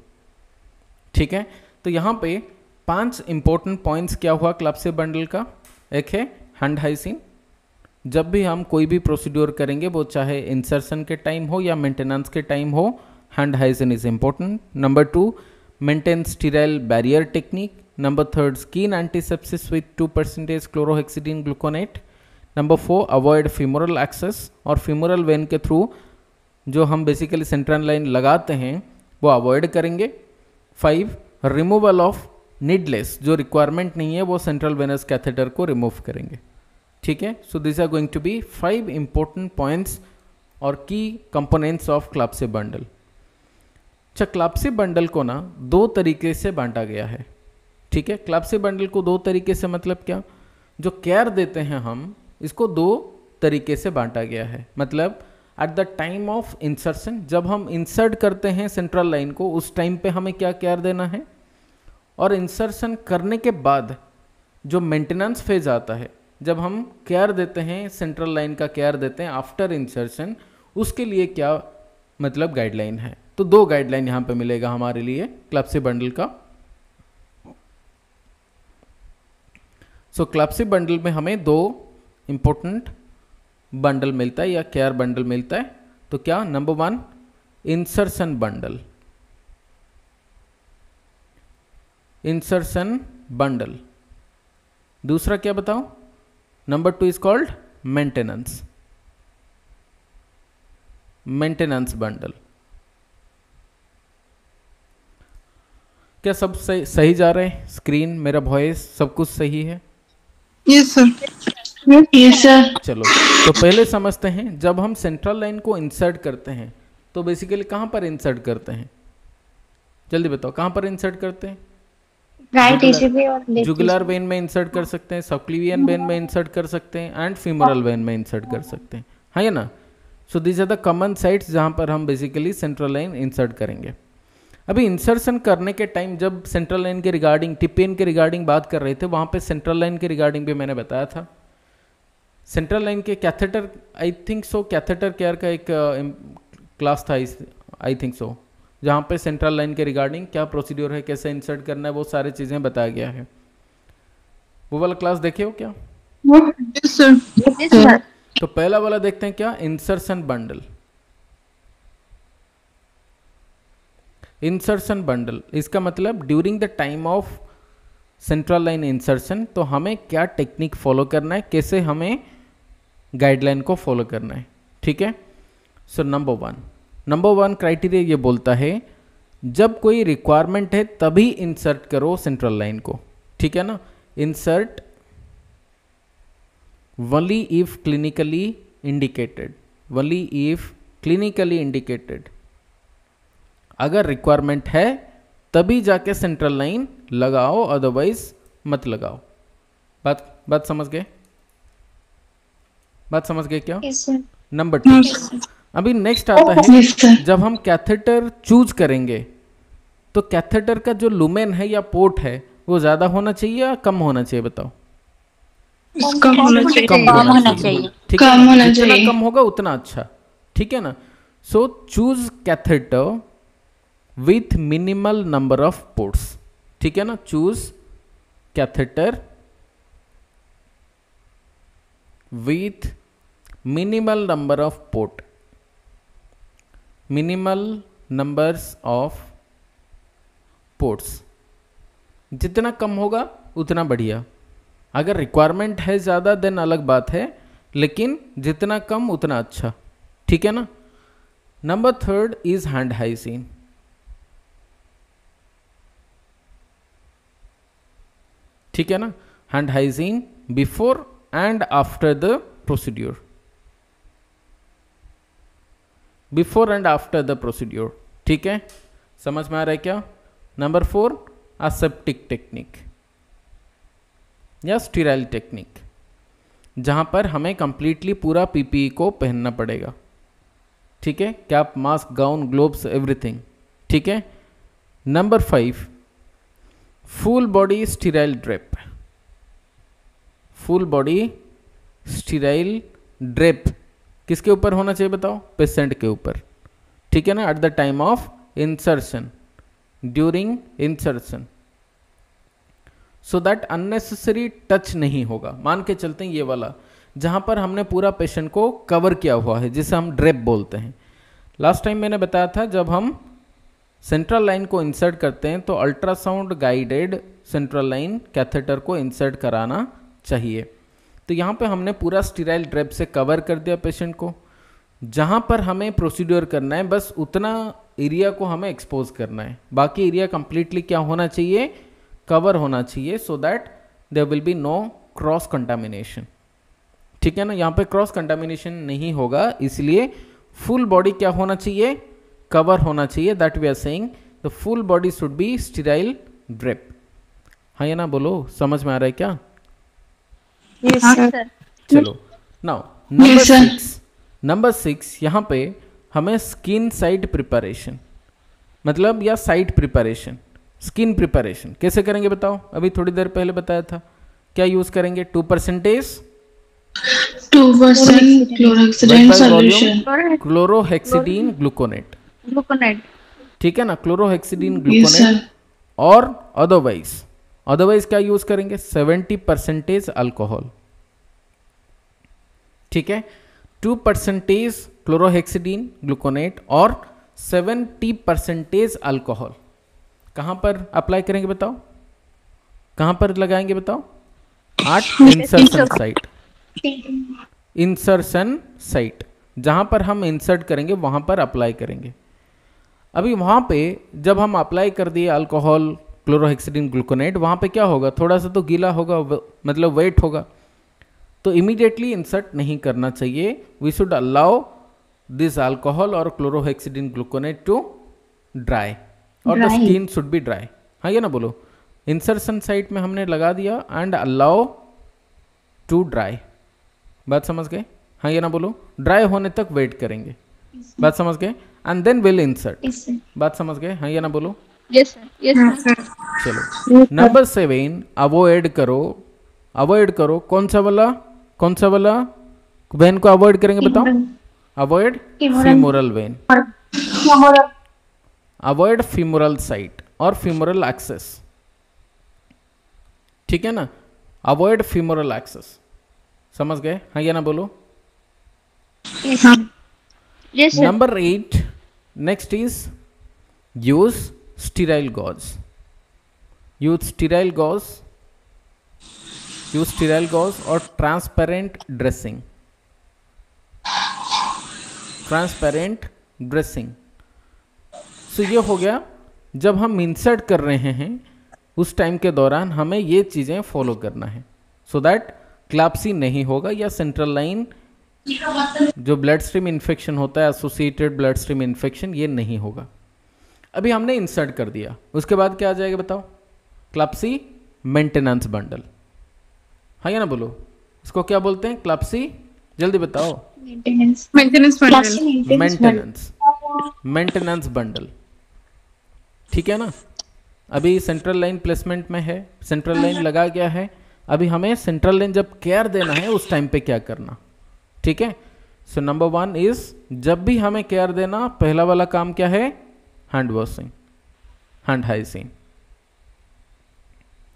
S1: ठीक है, तो यहाँ पे 5 इंपॉर्टेंट पॉइंट्स क्या हुआ क्लैप्सी बंडल का। एक है हैंड हाइजीन, जब भी हम कोई भी प्रोसीड्योर करेंगे वो चाहे इंसर्शन के टाइम हो या मेंटेनेंस के टाइम हो, hand hygiene is important. Number 2, maintain sterile barrier technique. Number 3, skin antisepsis with 2% chlorhexidine gluconate. Number 4, avoid femoral access, और फीमोरल वेन के थ्रू जो हम बेसिकली सेंट्रल लाइन लगाते हैं वो अवॉइड करेंगे। 5, रिमूवल ऑफ नीडलेस, जो रिक्वायरमेंट नहीं है वो सेंट्रल वेनस कैथेटर को रिमूव करेंगे। ठीक है, so this are going to be 5 important points और की कंपोनेंट्स ऑफ क्लैप्सी बंडल। अच्छा, क्लैप्सी बंडल को ना 2 तरीके से बांटा गया है। ठीक है, क्लैप्सी बंडल को 2 तरीके से, मतलब क्या, जो केयर देते हैं हम इसको 2 तरीके से बांटा गया है। मतलब eight the time of insertion, जब हम इंसर्ट करते हैं सेंट्रल लाइन को उस टाइम पे हमें क्या केयर देना है, और इंसर्शन करने के बाद जो मेंटेनेंस फेज आता है, जब हम केयर देते हैं सेंट्रल लाइन का केयर देते हैं आफ्टर इंसर्शन, उसके लिए क्या मतलब गाइडलाइन है। तो 2 गाइडलाइन यहाँ पे मिलेगा हमारे लिए क्लैप्सी बंडल का। सो क्लैप्सी बंडल में हमें 2 इंपॉर्टेंट बंडल मिलता है या केयर बंडल मिलता है। तो क्या, number 1 insertion bundle, insertion bundle. दूसरा क्या बताओ, number 2 is called maintenance, maintenance bundle. क्या सब सही जा रहे हैं? स्क्रीन, मेरा वॉइस, सब कुछ सही है?
S2: Yes sir.
S3: Yes sir.
S1: चलो, तो पहले समझते हैं, जब हम सेंट्रल लाइन को इंसर्ट करते हैं तो बेसिकली कहाँ पर इंसर्ट करते हैं? जल्दी बताओ, कहाँ पर इंसर्ट करते हैं?
S3: राइट ईसीबी और लेफ्ट
S1: जुगुलर वेन में इंसर्ट कर सकते हैं, सबक्लिवियन वेन में इंसर्ट कर सकते हैं, एंड फीमोरल वेन में इंसर्ट कर सकते हैं, है या ना। So this are the common sites जहाँ पर हम बेसिकली सेंट्रल लाइन इंसर्ट करेंगे। अभी इंसर्शन करने के टाइम जब सेंट्रल लाइन के रिगार्डिंग, टिपियन के रिगार्डिंग बात कर रहे थे, वहाँ पे सेंट्रल लाइन के रिगार्डिंग भी मैंने बताया था। सेंट्रल लाइन के catheter, I think so catheter care का एक क्लास था, आई थिंक सो, जहाँ पे सेंट्रल लाइन के रिगार्डिंग क्या प्रोसीड्योर है, कैसे इंसर्ट करना है, वो सारी चीज़ें बताया गया है। वो वाला क्लास देखे हो क्या?
S2: Yes sir.
S1: तो पहला वाला देखते हैं, क्या, इंसर्शन बंडल। इंसर्शन बंडल, इसका मतलब during the time of central line insertion तो हमें क्या टेक्निक फॉलो करना है, कैसे हमें गाइडलाइन को फॉलो करना है। ठीक है, सो नंबर वन क्राइटेरिया ये बोलता है जब कोई रिक्वायरमेंट है तभी इंसर्ट करो सेंट्रल लाइन को। ठीक है ना, insert only if clinically indicated, only if clinically indicated, अगर रिक्वायरमेंट है तभी जाके सेंट्रल लाइन लगाओ, अदरवाइज मत लगाओ। बात समझ गए? बात समझ गए क्या?
S3: Yes sir.
S1: नंबर 2, अभी नेक्स्ट आता है, जब हम कैथेटर चूज करेंगे तो कैथेटर का जो लुमेन है या पोर्ट है वो ज्यादा होना चाहिए या कम होना चाहिए? बताओ।
S2: कम होना चाहिए।
S1: कम होना चाहिए। ठीक है,
S2: कम होना
S1: जितना
S2: चाहिए।
S1: कम होगा उतना अच्छा। ठीक है ना, so choose catheter with minimal number of ports. ठीक है ना, choose catheter with minimal number of port, minimal numbers of ports. जितना कम होगा उतना बढ़िया। अगर रिक्वायरमेंट है ज़्यादा देन अलग बात है, लेकिन जितना कम उतना अच्छा। ठीक है ना। Number 3 is hand hygiene. ठीक है ना, hand hygiene before and after the procedure, before and after the procedure. ठीक है, समझ में आ रहा है क्या? नंबर 4 असेप्टिक टेक्निक या स्टीराइल टेक्निक, जहां पर हमें कंप्लीटली पूरा पीपीई को पहनना पड़ेगा। ठीक है, cap, mask, gown, gloves, everything. ठीक है। Number 5 full body sterile drip, full body sterile drip किसके ऊपर होना चाहिए बताओ? पेशेंट के ऊपर, ठीक है ना, eight the time of insertion, during insertion, so that unnecessary touch नहीं होगा। मान के चलते हैं ये वाला जहां पर हमने पूरा पेशेंट को कवर किया हुआ है, जिसे हम ड्रेप बोलते हैं। लास्ट टाइम मैंने बताया था जब हम सेंट्रल लाइन को इंसर्ट करते हैं तो ultrasound guided central line catheter को इंसर्ट कराना चाहिए। तो यहाँ पे हमने पूरा स्टीराइल ड्रेप से कवर कर दिया पेशेंट को। जहाँ पर हमें प्रोसीड्योर करना है बस उतना एरिया को हमें एक्सपोज करना है, बाकी एरिया कंप्लीटली क्या होना चाहिए? कवर होना चाहिए, so that there will be no cross contamination, ठीक है ना। यहाँ पे क्रॉस कंटामिनेशन नहीं होगा, इसलिए फुल बॉडी क्या होना चाहिए? कवर होना चाहिए। That we are saying the full body should be sterile drip. हाँ या ना बोलो, समझ में आ रहा है क्या?
S3: Yes, sir.
S1: चलो नाउ नंबर 6 यहाँ पे हमें स्किन साइड प्रिपरेशन, मतलब या साइड प्रिपरेशन, स्किन प्रिपरेशन कैसे करेंगे बताओ? अभी थोड़ी देर पहले बताया था, क्या यूज करेंगे? 2%
S2: 2% क्लोरोहेक्सिडीन सॉल्यूशन,
S1: क्लोरोहेक्सिडीन ग्लूकोनेट,
S3: Gluconate.
S1: ठीक है ना, क्लोरोहेक्सिडीन
S2: Yes,
S1: ग्लूकोनेट।
S2: sir.
S1: और अदरवाइज क्या यूज करेंगे? 70% अल्कोहल, ठीक है। 2% क्लोरोहेक्सिडीन ग्लूकोनेट और 70% अल्कोहल। कहां पर अप्लाई करेंगे बताओ? कहां पर लगाएंगे बताओ? इंसर्शन साइट, इंसर्शन साइट जहां पर हम इंसर्ट करेंगे वहां पर अप्लाई करेंगे। अभी वहां पे जब हम अप्लाई कर दिए अल्कोहल, क्लोरोहेक्सिडीन ग्लूकोनेट, वहां पे क्या होगा? थोड़ा सा तो गीला होगा, मतलब वेट होगा, तो इमीडिएटली इंसर्ट नहीं करना चाहिए। We should allow this alcohol और क्लोरोहेक्सिडीन ग्लूकोनेट टू ड्राई और the skin should be dry. हाँ ये ना बोलो, इंसर्शन साइट में हमने लगा दिया एंड अलाउ टू ड्राई। बात समझ गए? हाँ ये ना बोलो, ड्राई होने तक वेट करेंगे। बात समझ गए? And then will insert.
S3: Yes, sir.
S1: बात समझ गए? हाँ ये ना बोलो।
S3: Yes, sir. Yes, sir.
S1: चलो नंबर 7 अवॉइड करो कौन सा वाला वेन को अवॉइड करेंगे बताओ? Avoid femoral when, avoid femoral site और फीमोरल एक्सेस, ठीक है ना, अवॉइड फीमोरल एक्सेस। समझ गए? हाँ या ना बोलो।
S3: Yes, sir. Yes, sir.
S1: Number 8 next is use sterile gauze, use sterile gauze और ट्रांसपेरेंट ड्रेसिंग, सो ये हो गया जब हम इंसर्ट कर रहे हैं उस टाइम के दौरान हमें ये चीजें फॉलो करना है, सो दैट क्लैप्सी नहीं होगा या सेंट्रल लाइन जो ब्लड स्ट्रीम इन्फेक्शन होता है, एसोसिएटेड ब्लड स्ट्रीम इन्फेक्शन, ये नहीं होगा। अभी हमने इंसर्ट कर दिया, उसके बाद क्या आ जाएगा बताओ? क्लैप्सी मेंटेनेंस बंडल। हाँ या ना बोलो, इसको क्या बोलते हैं? क्लैप्सी, जल्दी बताओ।
S3: Maintenance.
S1: मेंटेनेंस बंडल, ठीक है ना। अभी सेंट्रल लाइन प्लेसमेंट में है, सेंट्रल लाइन लगा गया है, अभी हमें सेंट्रल लाइन जब केयर देना है उस टाइम पे क्या करना, ठीक है। सो नंबर 1 इज जब भी हमें केयर देना, पहला वाला काम क्या है? Hand washing, hand hygiene.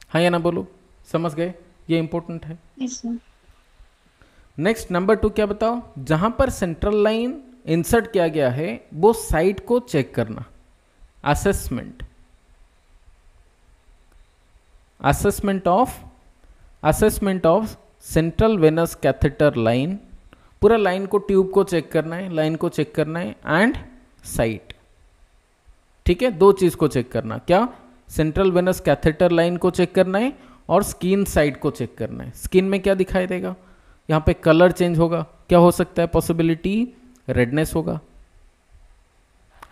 S1: हाँ या ना बोलो, समझ गए? ये इंपॉर्टेंट है।
S3: Yes, sir.
S1: नेक्स्ट नंबर 2 क्या बताओ? जहां पर सेंट्रल लाइन इंसर्ट किया गया है वो साइट को चेक करना, assessment of central venous catheter line, पूरा लाइन को, ट्यूब को चेक करना है, लाइन को चेक करना है एंड साइट, ठीक है। 2 चीज को चेक करना, क्या? सेंट्रल वेनस कैथेटर लाइन को चेक करना है और स्किन साइट को चेक करना है। स्किन में क्या दिखाई देगा? यहाँ पे कलर चेंज होगा, क्या हो सकता है पॉसिबिलिटी? रेडनेस होगा,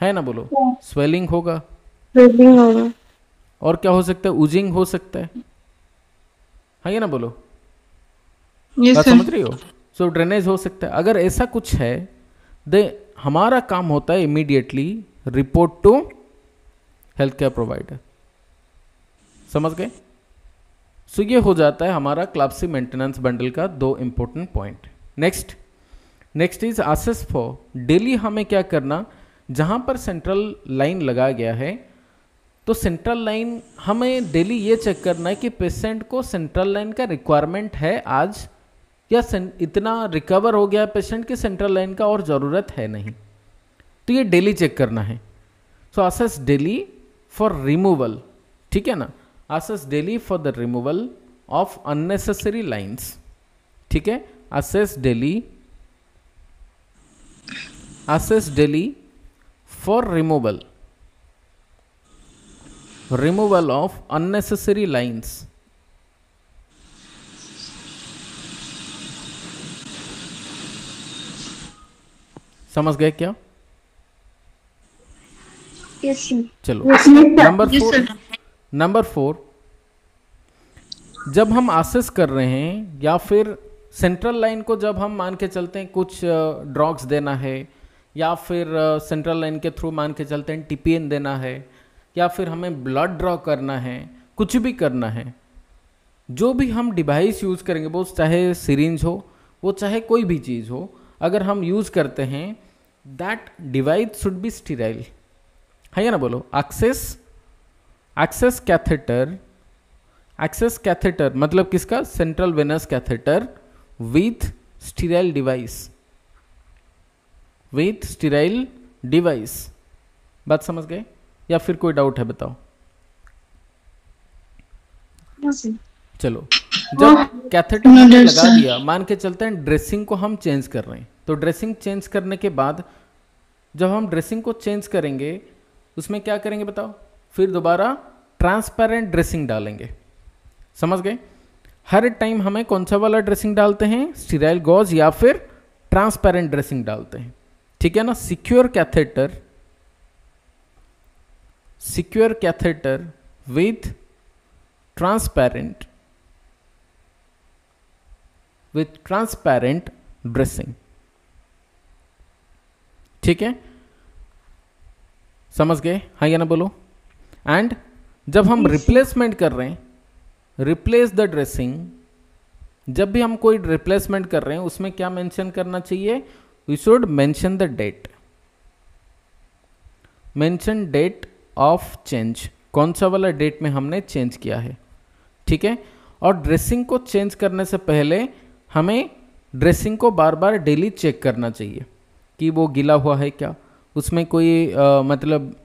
S1: है ना बोलो, स्वेलिंग होगा, और क्या हो सकता है? उजिंग हो सकता है, हाँ ये ना बोलो।
S2: Yes,
S1: बात
S2: sir.
S1: समझ रही हो? सो ड्रेनेज हो सकता है। अगर ऐसा कुछ है दे हमारा काम होता है immediately report to health care provider, समझ गए? सो ये हो जाता है हमारा क्लाप्सी मेंटेनेंस बंडल का 2 important point. Next is assess for daily. हमें क्या करना, जहां पर सेंट्रल लाइन लगा गया है तो सेंट्रल लाइन हमें डेली ये चेक करना है कि पेशेंट को सेंट्रल लाइन का रिक्वायरमेंट है आज, या इतना रिकवर हो गया पेशेंट कि सेंट्रल लाइन का और ज़रूरत है नहीं। तो ये डेली चेक करना है। सो असेस डेली फॉर रिमूवल, ठीक है ना, assess daily for the removal of unnecessary lines, ठीक है। Assess daily for removal of unnecessary lines. समझ गए क्या?
S3: Yes, sir.
S1: चलो
S2: Yes, sir.
S1: नंबर 4, जब हम आसेस कर रहे हैं या फिर सेंट्रल लाइन को जब हम मान के चलते हैं कुछ ड्रग्स देना है, या फिर सेंट्रल लाइन के थ्रू मान के चलते हैं टीपीएन देना है, या फिर हमें ब्लड ड्रॉ करना है, कुछ भी करना है, जो भी हम डिवाइस यूज़ करेंगे, वो चाहे सिरिंज हो, वो चाहे कोई भी चीज़ हो, अगर हम यूज़ करते हैं that device should be sterile, है या ना? बोलो। एक्सेस कैथेटर मतलब किसका? Central venous catheter with sterile device. बात समझ गए या फिर कोई डाउट है बताओ?
S2: No, sir.
S1: चलो, जब कैथेटर हमने लगा दिया, मान के चलते हैं ड्रेसिंग को हम चेंज कर रहे हैं, तो ड्रेसिंग चेंज करने के बाद जब हम ड्रेसिंग को चेंज करेंगे उसमें क्या करेंगे बताओ? फिर दोबारा ट्रांसपेरेंट ड्रेसिंग डालेंगे। समझ गए? हर टाइम हमें कौन सा वाला ड्रेसिंग डालते हैं? स्टीराइल गॉज या फिर ट्रांसपेरेंट ड्रेसिंग डालते हैं, ठीक है ना। Secure catheter with transparent dressing, ठीक है। समझ गए? हाँ या ना? बोलो। एंड जब हम रिप्लेसमेंट कर रहे हैं, रिप्लेस द ड्रेसिंग, जब भी हम कोई रिप्लेसमेंट कर रहे हैं उसमें क्या मेंशन करना चाहिए? We should mention the date, mention date of change, कौन सा वाला डेट में हमने चेंज किया है, ठीक है। और ड्रेसिंग को चेंज करने से पहले हमें ड्रेसिंग को बार बार डेली चेक करना चाहिए कि वो गीला हुआ है क्या, उसमें कोई मतलब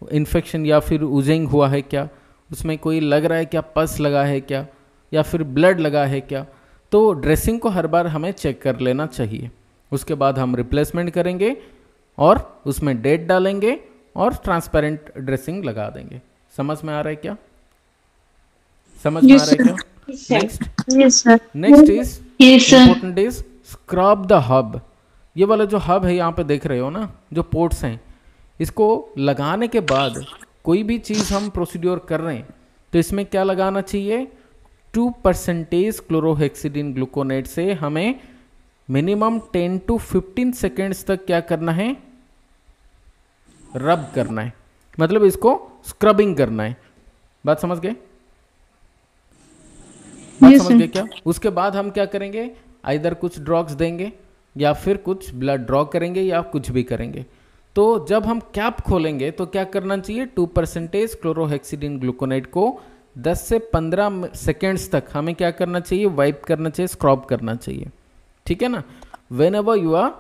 S1: इन्फेक्शन या फिर उजिंग हुआ है क्या, उसमें कोई लग रहा है क्या, पस लगा है क्या, या फिर ब्लड लगा है क्या। तो ड्रेसिंग को हर बार हमें चेक कर लेना चाहिए। उसके बाद हम रिप्लेसमेंट करेंगे और उसमें डेट डालेंगे और ट्रांसपेरेंट ड्रेसिंग लगा देंगे। समझ में आ रहा है क्या? समझ में आ रहा है क्या? Next is important is scrub the hub. ये वाला जो हब है यहाँ पे देख रहे हो ना, जो पोर्ट्स हैं, इसको लगाने के बाद कोई भी चीज़ हम प्रोसीड्योर कर रहे हैं तो इसमें क्या लगाना चाहिए? 2% क्लोरोहेक्सिडिन ग्लूकोनेट से हमें मिनिमम 10 to 15 सेकेंड्स तक क्या करना है? रब करना है, मतलब इसको स्क्रबिंग करना है। बात समझ गए? समझ गए क्या? उसके बाद हम क्या करेंगे? आइदर कुछ ड्रग्स देंगे या फिर कुछ ब्लड ड्रॉ करेंगे या कुछ भी करेंगे। तो जब हम कैप खोलेंगे तो क्या करना चाहिए? 2% क्लोरोहेक्सिडिन ग्लूकोनेट को 10 से 15 सेकेंड्स तक हमें क्या करना चाहिए? वाइप करना चाहिए, स्क्रब करना चाहिए, ठीक है ना। Whenever you are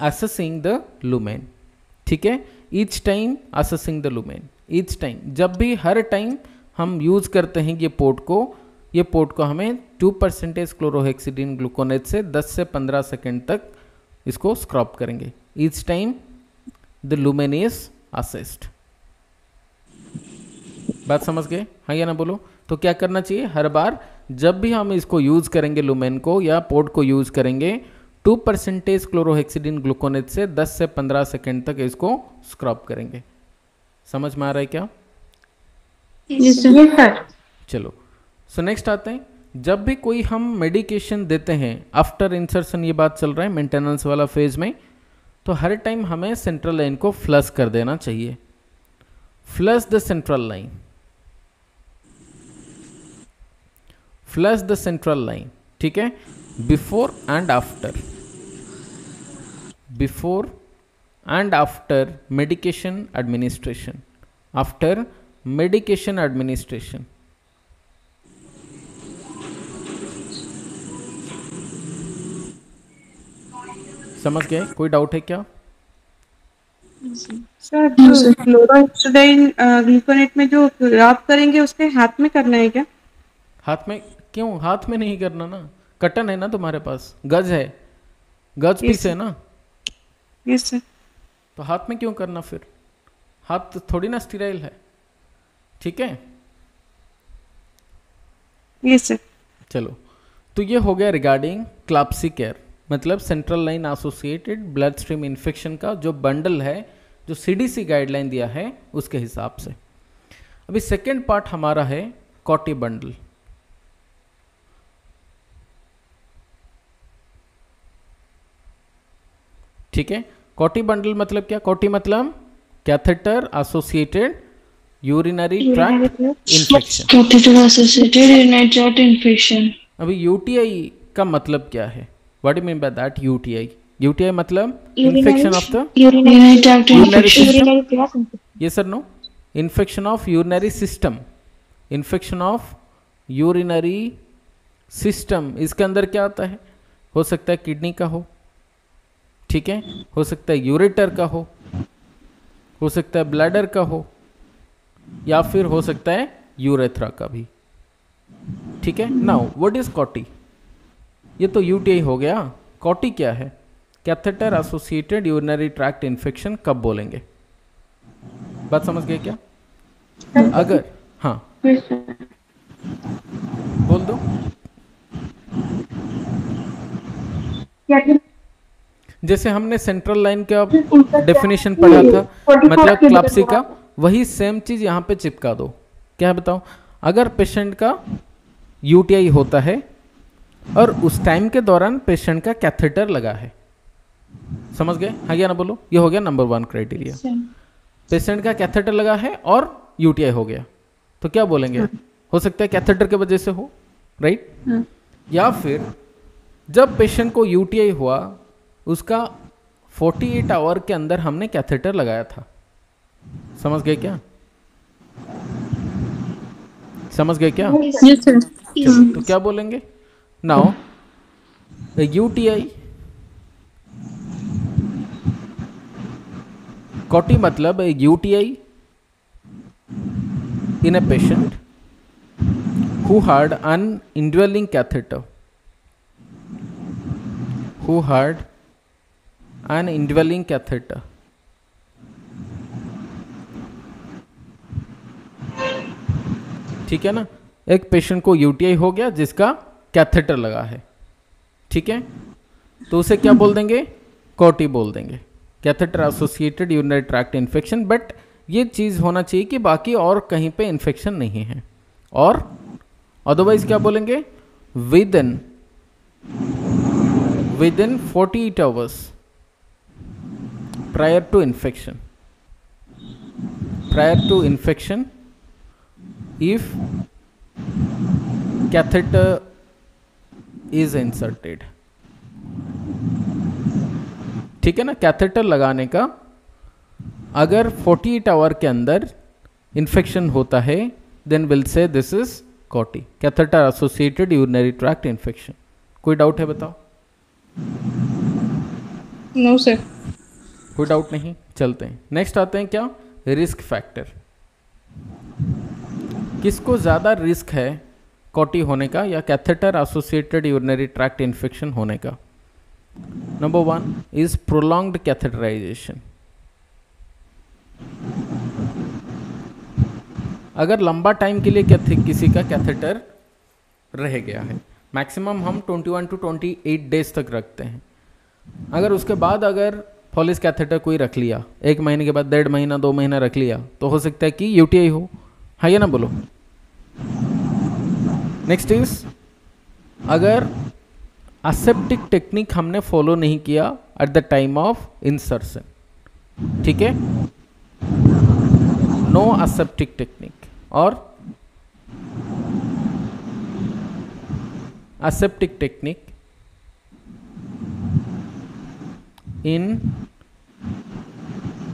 S1: assessing the lumen, ठीक है, each time assessing the lumen, each time, जब भी हर टाइम हम यूज करते हैं ये पोर्ट को हमें 2% क्लोरोहेक्सिडिन ग्लूकोनेट से 10 से 15 सेकेंड तक इसको स्क्रब करेंगे। Each time the lumen is assessed. बात समझ गए? हाँ या ना? बोलो। तो क्या करना चाहिए? हर बार जब भी हम इसको यूज करेंगे, लुमेन को या पोर्ट को यूज करेंगे, 2% क्लोरोहेक्सिडिन ग्लूकोनेट से 10 से 15 सेकेंड तक इसको स्क्रब करेंगे। समझ में आ रहा है क्या?
S2: Yes, sir.
S1: चलो, सो नेक्स्ट आते हैं। जब भी कोई हम मेडिकेशन देते हैं आफ्टर इंसर्शन, ये बात चल रहा है मेंटेनेंस वाला फेज में, तो हर टाइम हमें सेंट्रल लाइन को फ्लश कर देना चाहिए। Flush the central line, flush the central line, ठीक है, before and after, before and after medication administration, after medication administration. समझ गए? कोई डाउट है क्या?
S2: सर जो फ्लोरास्टाइन ग्लूकोनेट में जो आप करेंगे उसके हाथ में करना है क्या?
S1: हाथ में क्यों? हाथ में नहीं करना ना, कटन है ना तुम्हारे पास, गज है, गज पीस है ना।
S2: Yes sir.
S1: तो हाथ में क्यों करना फिर? हाथ थोड़ी ना स्टीराइल है, ठीक है।
S2: Yes sir.
S1: चलो, तो ये हो गया रिगार्डिंग क्लैप्सी केयर, मतलब central line associated blood stream infection का जो बंडल है, जो सीडीसी गाइडलाइन दिया है उसके हिसाब से। अभी सेकेंड पार्ट हमारा है कॉटी बंडल। ठीक है, कॉटी बंडल मतलब क्या? कॉटी मतलब catheter associated urinary tract infection.
S4: Catheter associated urinary tract infection.
S1: अभी यूटीआई का मतलब क्या है? What do mean by that? UTI, UTI मतलब infection of the
S4: urinary tract
S1: urinary
S4: infection.
S1: System. Yes sir no? Infection of urinary system, infection of urinary system. इसके अंदर क्या आता है? हो सकता है किडनी का हो, ठीक है, हो सकता है यूरेटर का हो सकता है ब्लैडर का हो, या फिर हो सकता है यूरेथ्रा का भी, ठीक है। Now what is कॉटी? ये तो यूटीआई हो गया। कॉटी क्या है? Catheter associated urinary tract infection कब बोलेंगे? बात समझ गए क्या? अगर हाँ बोल दो। जैसे हमने सेंट्रल लाइन का डेफिनेशन पढ़ा था, मतलब क्लैप्सी का, वही सेम चीज यहाँ पे चिपका दो। क्या है बताओ? अगर पेशेंट का यूटीआई होता है और उस टाइम के दौरान पेशेंट का कैथेटर लगा है, समझ गए? हाँ या ना बोलो? ये हो गया नंबर 1 क्राइटेरिया। पेशेंट का कैथेटर लगा है और यूटीआई हो गया, तो क्या बोलेंगे? हो सकता है कैथेटर के वजह से हो, राइट? या फिर जब पेशेंट को यूटीआई हुआ उसका 48 आवर के अंदर हमने कैथेटर लगाया था, समझ गए क्या? समझ गए क्या?
S2: Yes sir.
S1: चलो, तो क्या बोलेंगे? नाउ यूटीआई, कॉटी मतलब UTI in a patient who had an indwelling catheter, who had an indwelling catheter, ठीक है ना? एक पेशेंट को यूटीआई हो गया जिसका कैथेटर लगा है, ठीक है, तो उसे क्या बोल देंगे? कॉटी बोल देंगे, catheter associated urinary tract infection. But ये चीज होना चाहिए कि बाकी और कहीं पे इन्फेक्शन नहीं है, और अदरवाइज क्या बोलेंगे? Within 48 hours prior to infection, prior to infection if catheter is inserted, ठीक है ना? कैथेटर लगाने का अगर 48 आवर के अंदर इन्फेक्शन होता है, then will say this is CAUTI, catheter associated urinary tract infection. कोई डाउट है बताओ?
S2: No sir.
S1: कोई डाउट नहीं? चलते हैं नेक्स्ट। आते हैं क्या? Risk factor. किसको ज़्यादा रिस्क है कॉटी होने का या catheter associated urinary tract infection होने का? Number 1 is prolonged catheterization. अगर लंबा टाइम के लिए किसी का कैथेटर रह गया है, मैक्सिमम हम 21 to 28 डेज तक रखते हैं, अगर उसके बाद अगर पॉलिश कैथेटर कोई रख लिया, 1 महीने के बाद 1.5 महीना 2 महीना रख लिया, तो हो सकता है कि यूटीआई हो। हाँ या ना बोलो? नेक्स्ट इज अगर असेप्टिक टेक्निक हमने फॉलो नहीं किया eight the time of insertion, ठीक है, नो असेप्टिक टेक्निक, और aseptic technique in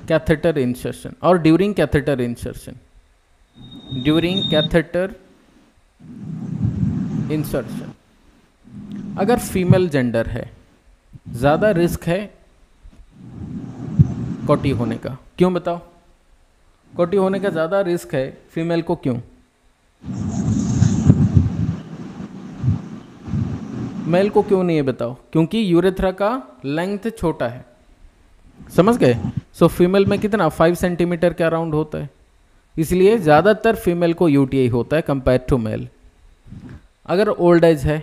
S1: catheter insertion or during catheter insertion. During catheter insertion अगर फीमेल जेंडर है, ज़्यादा रिस्क है कोटी होने का। क्यों बताओ? कोटी होने का ज़्यादा रिस्क है फीमेल को, क्यों? मेल को क्यों नहीं है बताओ? क्योंकि यूरेथ्रा का लेंथ छोटा है, समझ गए? सो फीमेल में कितना 5 सेंटीमीटर के अराउंड होता है, इसलिए ज़्यादातर फीमेल को यूटीआई होता है कंपेयर टू मेल। अगर ओल्ड एज है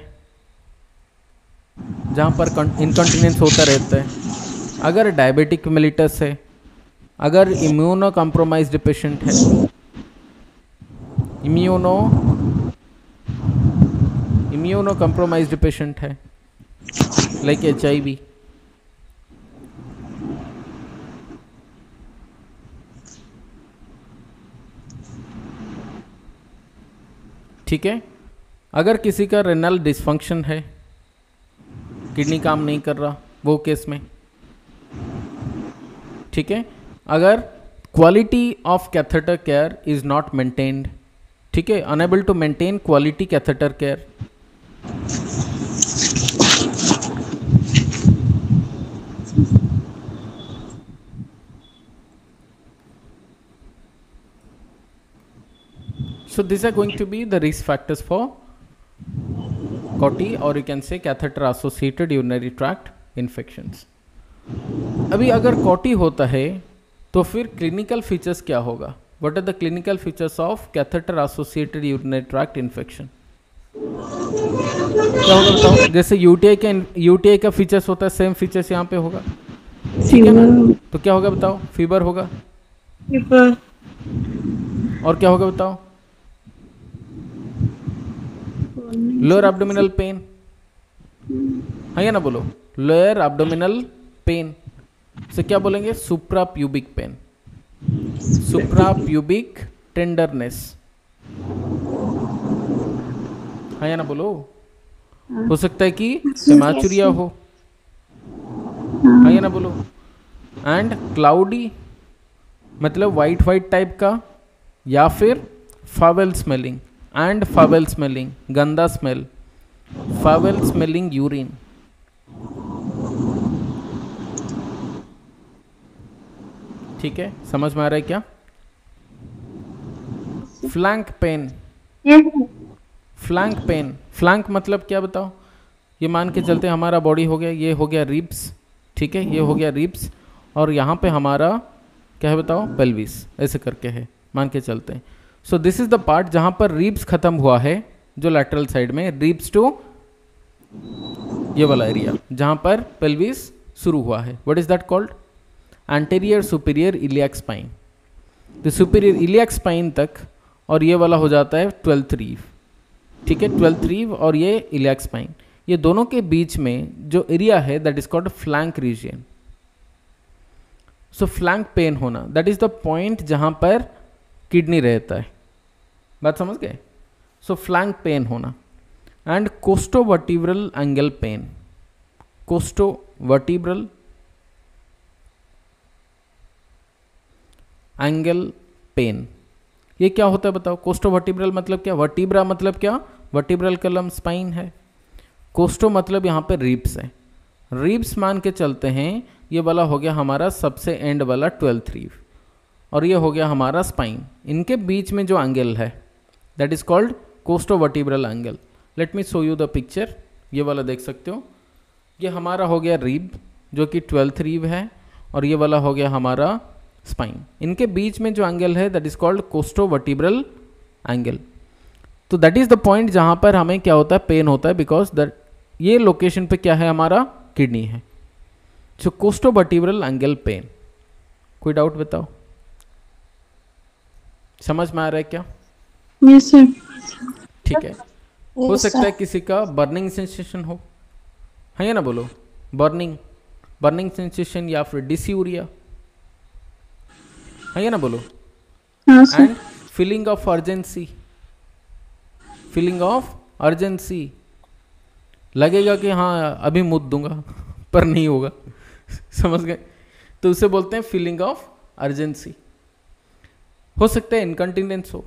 S1: जहाँ पर इनकॉन्टिनेंस होता रहता है, अगर डायबिटिक मेलिटस है, अगर इम्यूनो कॉम्प्रोमाइज्ड पेशेंट है, इम्यूनो कॉम्प्रोमाइज्ड पेशेंट है लाइक HIV, ठीक है? अगर किसी का रेनल डिसफंक्शन है, किडनी काम नहीं कर रहा, वो केस में, ठीक है? अगर quality of catheter care is not maintained, ठीक है, unable to maintain quality catheter care, so these are going to be the risk factors for COTI or you can say catheter associated urinary tract infections. अभी अगर COTI होता है तो फिर clinical features क्या होगा? What are the clinical features of catheter associated urinary tract infection? क्या होगा बताओ? जैसे यूटीआई का फीचर्स होता है, सेम फीचर्स यहाँ पे होगा, ठीक है ना? तो क्या होगा बताओ? फीवर होगा,
S2: फीवर,
S1: और क्या होगा बताओ? लोअर एब्डोमिनल पेन, हाँ या ना बोलो? लोअर एब्डोमिनल पेन से क्या बोलेंगे? सुप्रा प्यूबिक पेन, सुप्रा प्यूबिक टेंडरनेस, हाँ या ना बोलो? हो सकता है कि हेमाचुरिया हो, हाँ या ना बोलो? एंड क्लाउडी मतलब वाइट टाइप का, या फिर फावेल स्मेलिंग, एंड फावेल स्मेलिंग, गंदा स्मेल, फावेल स्मेलिंग यूरिन, ठीक है? समझ में आ रहा है क्या? Flank pain, flank pain, flank मतलब क्या बताओ? ये मान के चलते हमारा बॉडी हो गया, ये हो गया रिब्स, ठीक है, ये हो गया रिब्स, और यहाँ पे हमारा क्या है बताओ? पेल्विस, ऐसे करके है, मान के चलते हैं। So this is the part जहाँ पर रिब्स खत्म हुआ है, जो लैटरल साइड में, रिब्स टू ये वाला एरिया जहाँ पर पेल्विस शुरू हुआ है। What is that called? Anterior superior iliac spine, तो सुपीरियर इलियक स्पाइन तक, और ये वाला हो जाता है 12th रीव, ठीक है? 12th रीव और ये इलियक स्पाइन, ये दोनों के बीच में जो एरिया है that is called flank region. So flank pain होना, दैट इज द पॉइंट जहां पर किडनी रहता है, बात समझ गए? सो फ्लैंक पेन होना। And costovertebral angle pain, costovertebral angle pain, ये क्या होता है बताओ? कोस्टोवर्टिब्रल मतलब क्या? वर्टिब्रा मतलब क्या? वर्टिब्रल कलम स्पाइन है। कोस्टो मतलब यहाँ पे रिब्स है, रिब्स मान के चलते हैं, ये वाला हो गया हमारा सबसे एंड वाला 12th रीव, और ये हो गया हमारा स्पाइन। इनके बीच में जो एंगल है that is called costovertebral angle. Let me show you the picture, ये वाला देख सकते हो, ये हमारा हो गया रिब जो कि 12th रीव है, और ये वाला हो गया हमारा स्पाइन। इनके बीच में जो एंगल है that is called costovertebral angle. तो दैट इज द पॉइंट जहां पर हमें क्या होता है? पेन होता है, बिकॉज दैट ये लोकेशन पे क्या है? हमारा किडनी है। सो कोस्टोवर्टिब्रल एंगल पेन, कोई डाउट बताओ? समझ में आ रहा है क्या?
S2: Yes sir.
S1: ठीक है। हो सकता है किसी का बर्निंग सेंसेशन हो, है ना? बोलो बर्निंग सेंसेशन, या फिर डिस्यूरिया, है ना? बोलो। एंड फीलिंग ऑफ अर्जेंसी, लगेगा कि हाँ अभी मुद दूंगा पर नहीं होगा। समझ गए? तो उसे बोलते हैं फीलिंग ऑफ अर्जेंसी। हो सकता है इनकंटिनेंस हो।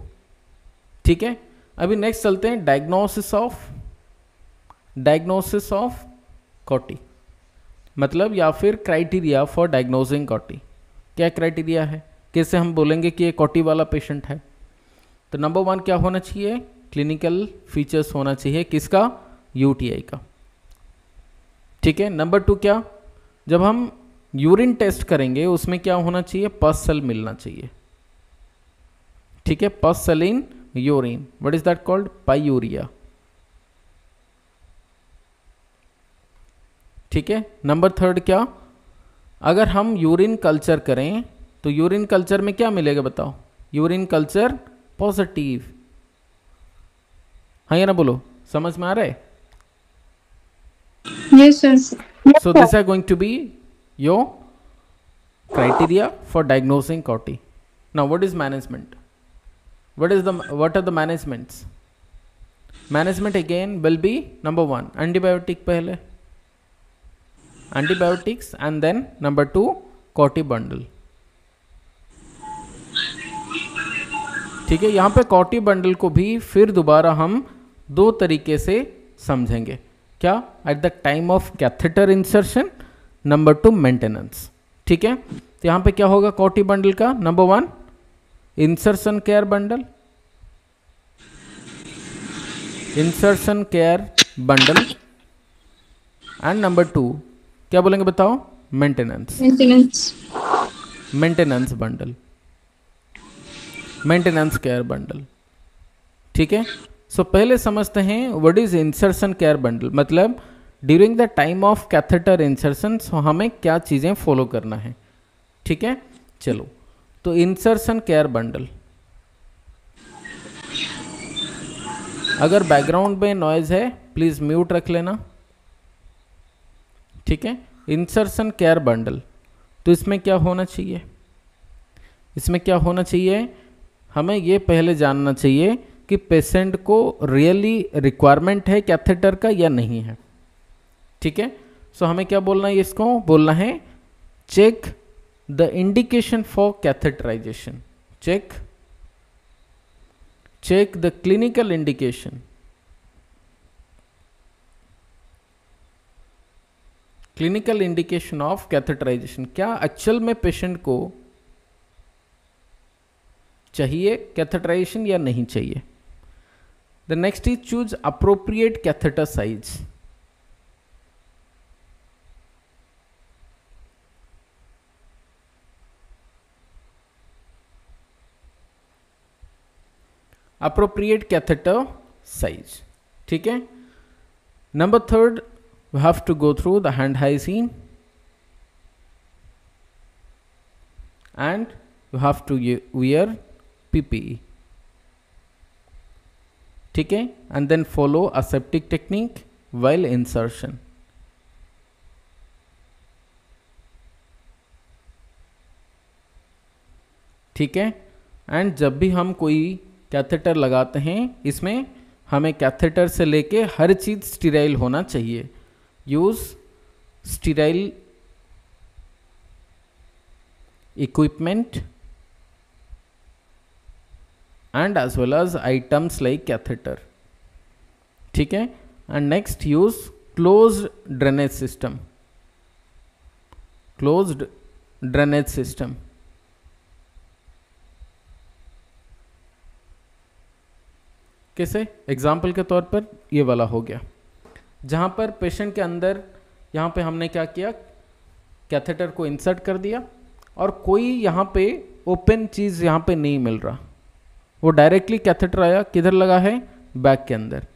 S1: ठीक है, अभी नेक्स्ट चलते हैं डायग्नोसिस ऑफ कॉटी, मतलब या फिर क्राइटेरिया फॉर डायग्नोजिंग कॉटी। क्या क्राइटेरिया है, कैसे हम बोलेंगे कि ये कॉटी वाला पेशेंट है? तो नंबर 1 क्या होना चाहिए? क्लिनिकल फीचर्स होना चाहिए किसका? यूटीआई का। ठीक है। नंबर 2 क्या? जब हम यूरिन टेस्ट करेंगे उसमें क्या होना चाहिए? पस सेल मिलना चाहिए। ठीक है, pus cell in urine, what is that called? Pyuria. ठीक है। नंबर 3 क्या? अगर हम यूरिन कल्चर करें तो यूरिन कल्चर में क्या मिलेगा बताओ? Urine culture positive. हाँ या ना बोलो, समझ में आ रहा है?
S2: Yes, sir.
S1: So these are going to be your criteria for diagnosing COTY. Now what is management? What are the managements? Management again will be number 1 antibiotic पहले, antibiotics, and then number 2 COTY bundle. ठीक है, यहाँ पे COTY bundle को भी फिर दोबारा हम 2 तरीके से समझेंगे। क्या? At the time of catheter insertion, number 2 maintenance. ठीक है, तो यहाँ पे क्या होगा COTY बंडल का? Number 1 insertion care bundle, insertion care bundle, and number 2 क्या बोलेंगे बताओ? Maintenance bundle, maintenance care bundle. ठीक है, सो पहले समझते हैं what is insertion care bundle, मतलब during the time of catheter insertion हमें क्या चीज़ें फॉलो करना है। ठीक है, चलो तो इंसर्शन केयर बंडल, अगर बैकग्राउंड में नॉइज है प्लीज़ म्यूट रख लेना। ठीक है, इंसर्शन केयर बंडल, तो इसमें क्या होना चाहिए? इसमें क्या होना चाहिए? हमें ये पहले जानना चाहिए कि पेशेंट को रियली रिक्वायरमेंट है कैथेटर का या नहीं है। ठीक है, सो हमें क्या बोलना है? इसको बोलना है check the indication for catheterization, check the clinical indication, clinical indication of catheterization. क्या एक्चुअल में पेशेंट को चाहिए कैथेटराइजेशन या नहीं चाहिए? The next is choose appropriate catheter size. Appropriate catheter size. ठीक है। Number 3 we have to go through the hand hygiene and you have to wear PPE. ठीक है, and then follow aseptic technique while insertion. ठीक है, and जब भी हम कोई कैथेटर लगाते हैं इसमें हमें कैथेटर से लेके हर चीज स्टीराइल होना चाहिए। Use sterile equipment and as well as items like catheter. ठीक है, and next use closed drainage system, closed drainage system. कैसे? एग्जाम्पल के तौर पर ये वाला हो गया, जहाँ पर पेशेंट के अंदर यहाँ पे हमने क्या किया? कैथेटर को इंसर्ट कर दिया और कोई यहाँ पे ओपन चीज़ यहाँ पे नहीं मिल रहा, वो डायरेक्टली कैथेटर आया, किधर लगा है? बैक के अंदर।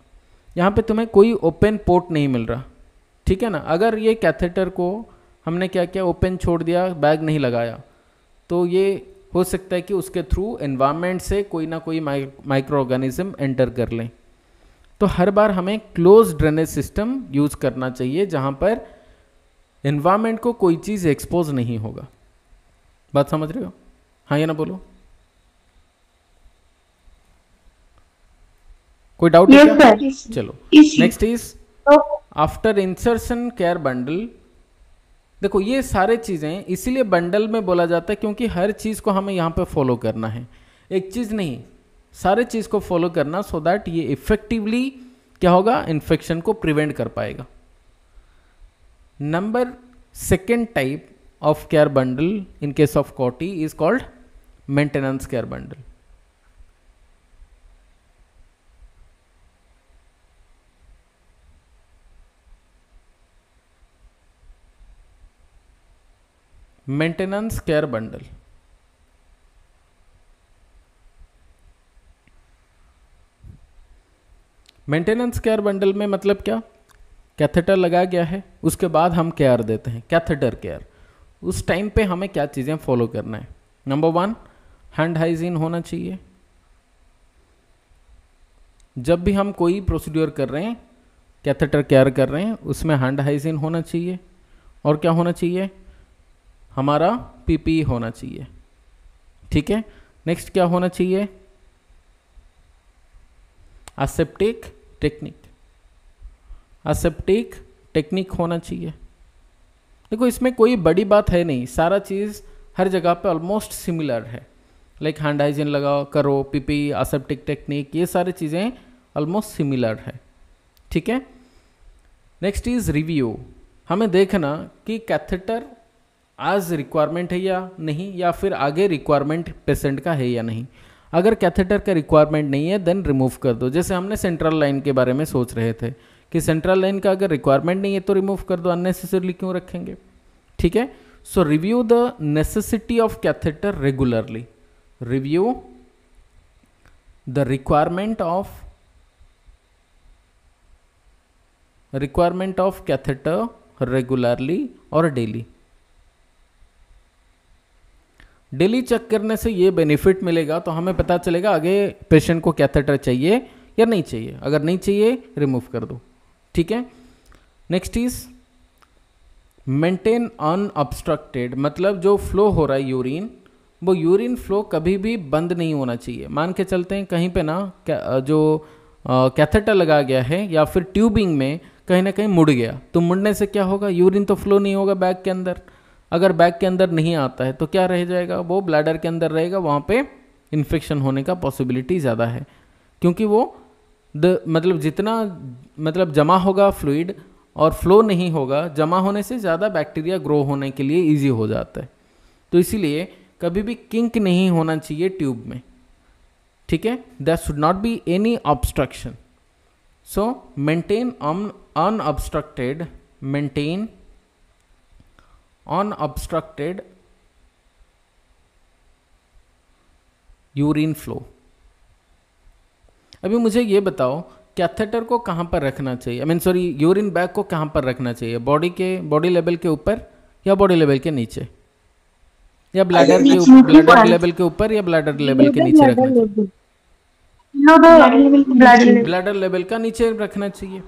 S1: यहाँ पे तुम्हें कोई ओपन पोर्ट नहीं मिल रहा। ठीक है ना, अगर ये कैथेटर को हमने क्या किया? ओपन छोड़ दिया, बैग नहीं लगाया, तो ये हो सकता है कि उसके थ्रू एनवायरनमेंट से कोई ना कोई माइक्रो ऑर्गेनिज्म एंटर कर लें। तो हर बार हमें क्लोज ड्रेनेज सिस्टम यूज करना चाहिए जहाँ पर एनवायरनमेंट को कोई चीज़ एक्सपोज नहीं होगा। बात समझ रहे हो? हाँ या ना बोलो। कोई डाउट है क्या? चलो next is after insertion care bundle, देखो ये सारे चीज़ें इसीलिए बंडल में बोला जाता है क्योंकि हर चीज़ को हमें यहाँ पे फॉलो करना है, एक चीज़ नहीं, सारे चीज़ को फॉलो करना, सो दैट ये इफेक्टिवली क्या होगा, इन्फेक्शन को प्रिवेंट कर पाएगा। Number second type of care bundle in case of COTY is called maintenance care bundle. Maintenance care bundle, maintenance care bundle में मतलब क्या, कैथेटर लगाया गया है, उसके बाद हम केयर देते हैं, कैथेटर केयर। उस टाइम पे हमें क्या चीज़ें फॉलो करना है। नंबर 1, हैंड हाइजीन होना चाहिए। जब भी हम कोई प्रोसीड्यूर कर रहे हैं, कैथेटर केयर कर रहे हैं, उसमें हैंड हाइजीन होना चाहिए। और क्या होना चाहिए, हमारा पीपीई होना चाहिए। ठीक है, नेक्स्ट क्या होना चाहिए, एसेप्टिक टेक्निक, एसेप्टिक टेक्निक होना चाहिए। देखो इसमें कोई बड़ी बात है नहीं, सारा चीज़ हर जगह पे ऑलमोस्ट सिमिलर है, लाइक हैंड हाइजीन लगाओ करो, पीपी, एसेप्टिक टेक्निक, ये सारी चीज़ें ऑलमोस्ट सिमिलर है। ठीक है, नेक्स्ट इज रिव्यू। हमें देखना कि कैथेटर आज रिक्वायरमेंट है या नहीं, या फिर आगे रिक्वायरमेंट पेशेंट का है या नहीं। अगर कैथेटर का रिक्वायरमेंट नहीं है देन रिमूव कर दो। जैसे हमने सेंट्रल लाइन के बारे में सोच रहे थे कि सेंट्रल लाइन का अगर रिक्वायरमेंट नहीं है तो रिमूव कर दो, अननेसेसरली क्यों रखेंगे। ठीक है, so review the necessity of catheter regularly, review the requirement of catheter regularly और डेली। डेली चेक करने से ये बेनिफिट मिलेगा, तो हमें पता चलेगा आगे पेशेंट को कैथेटर चाहिए या नहीं चाहिए। अगर नहीं चाहिए रिमूव कर दो। ठीक है, नेक्स्ट इज मेंटेन अनऑब्स्ट्रक्टेड, मतलब जो फ्लो हो रहा है यूरिन, वो यूरिन फ्लो कभी भी बंद नहीं होना चाहिए। मान के चलते हैं कहीं पे ना जो कैथेटर लगा गया है या फिर ट्यूबिंग में कहीं ना कहीं मुड़ गया, तो मुड़ने से क्या होगा, यूरिन तो फ्लो नहीं होगा बैग के अंदर। अगर बैग के अंदर नहीं आता है तो क्या रह जाएगा, वो ब्लैडर के अंदर रहेगा, वहाँ पे इन्फेक्शन होने का पॉसिबिलिटी ज़्यादा है, क्योंकि वो मतलब जितना मतलब जमा होगा फ्लूइड और फ्लो नहीं होगा, जमा होने से ज़्यादा बैक्टीरिया ग्रो होने के लिए ईजी हो जाता है। तो इसीलिए कभी भी किंक नहीं होना चाहिए ट्यूब में। ठीक है, there should not be any obstruction. So maintain unobstructed, maintain unobstructed urine flow. अभी मुझे ये बताओ कैथेटर को कहाँ पर रखना चाहिए, यूरिन बैग को कहाँ पर रखना चाहिए, बॉडी लेवल के ऊपर या बॉडी लेवल के नीचे, या ब्लैडर लेवल के ऊपर या ब्लैडर लेवल के नीचे रखना चाहिए। ब्लैडर लेवल का नीचे रखना चाहिए।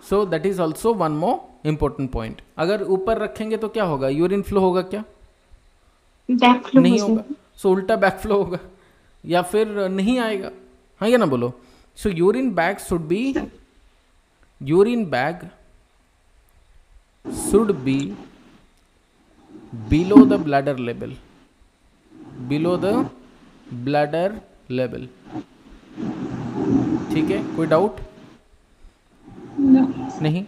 S1: So that is also one more important point. अगर ऊपर रखेंगे तो क्या होगा, यूरिन फ्लो होगा क्या, नहीं होगा। सो उल्टा बैक फ्लो होगा या फिर नहीं आएगा, हाँ या ना बोलो। So urine bag should be below the bladder level, ठीक है, कोई डाउट नहीं।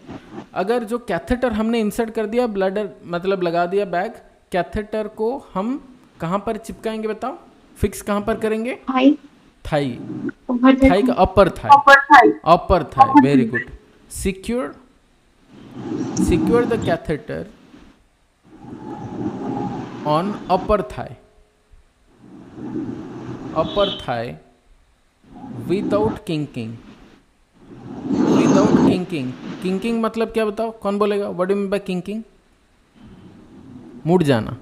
S1: अगर जो कैथेटर हमने इंसर्ट कर दिया, ब्लैडर मतलब लगा दिया बैग, कैथेटर को हम कहाँ पर चिपकाएंगे बताओ, फिक्स कहाँ पर करेंगे, थाई का upper thigh, very good. Secure the catheter on upper thigh without kinking। kinking मतलब क्या बताओ, कौन बोलेगा, what do you mean by kinking, मुड़ जाना,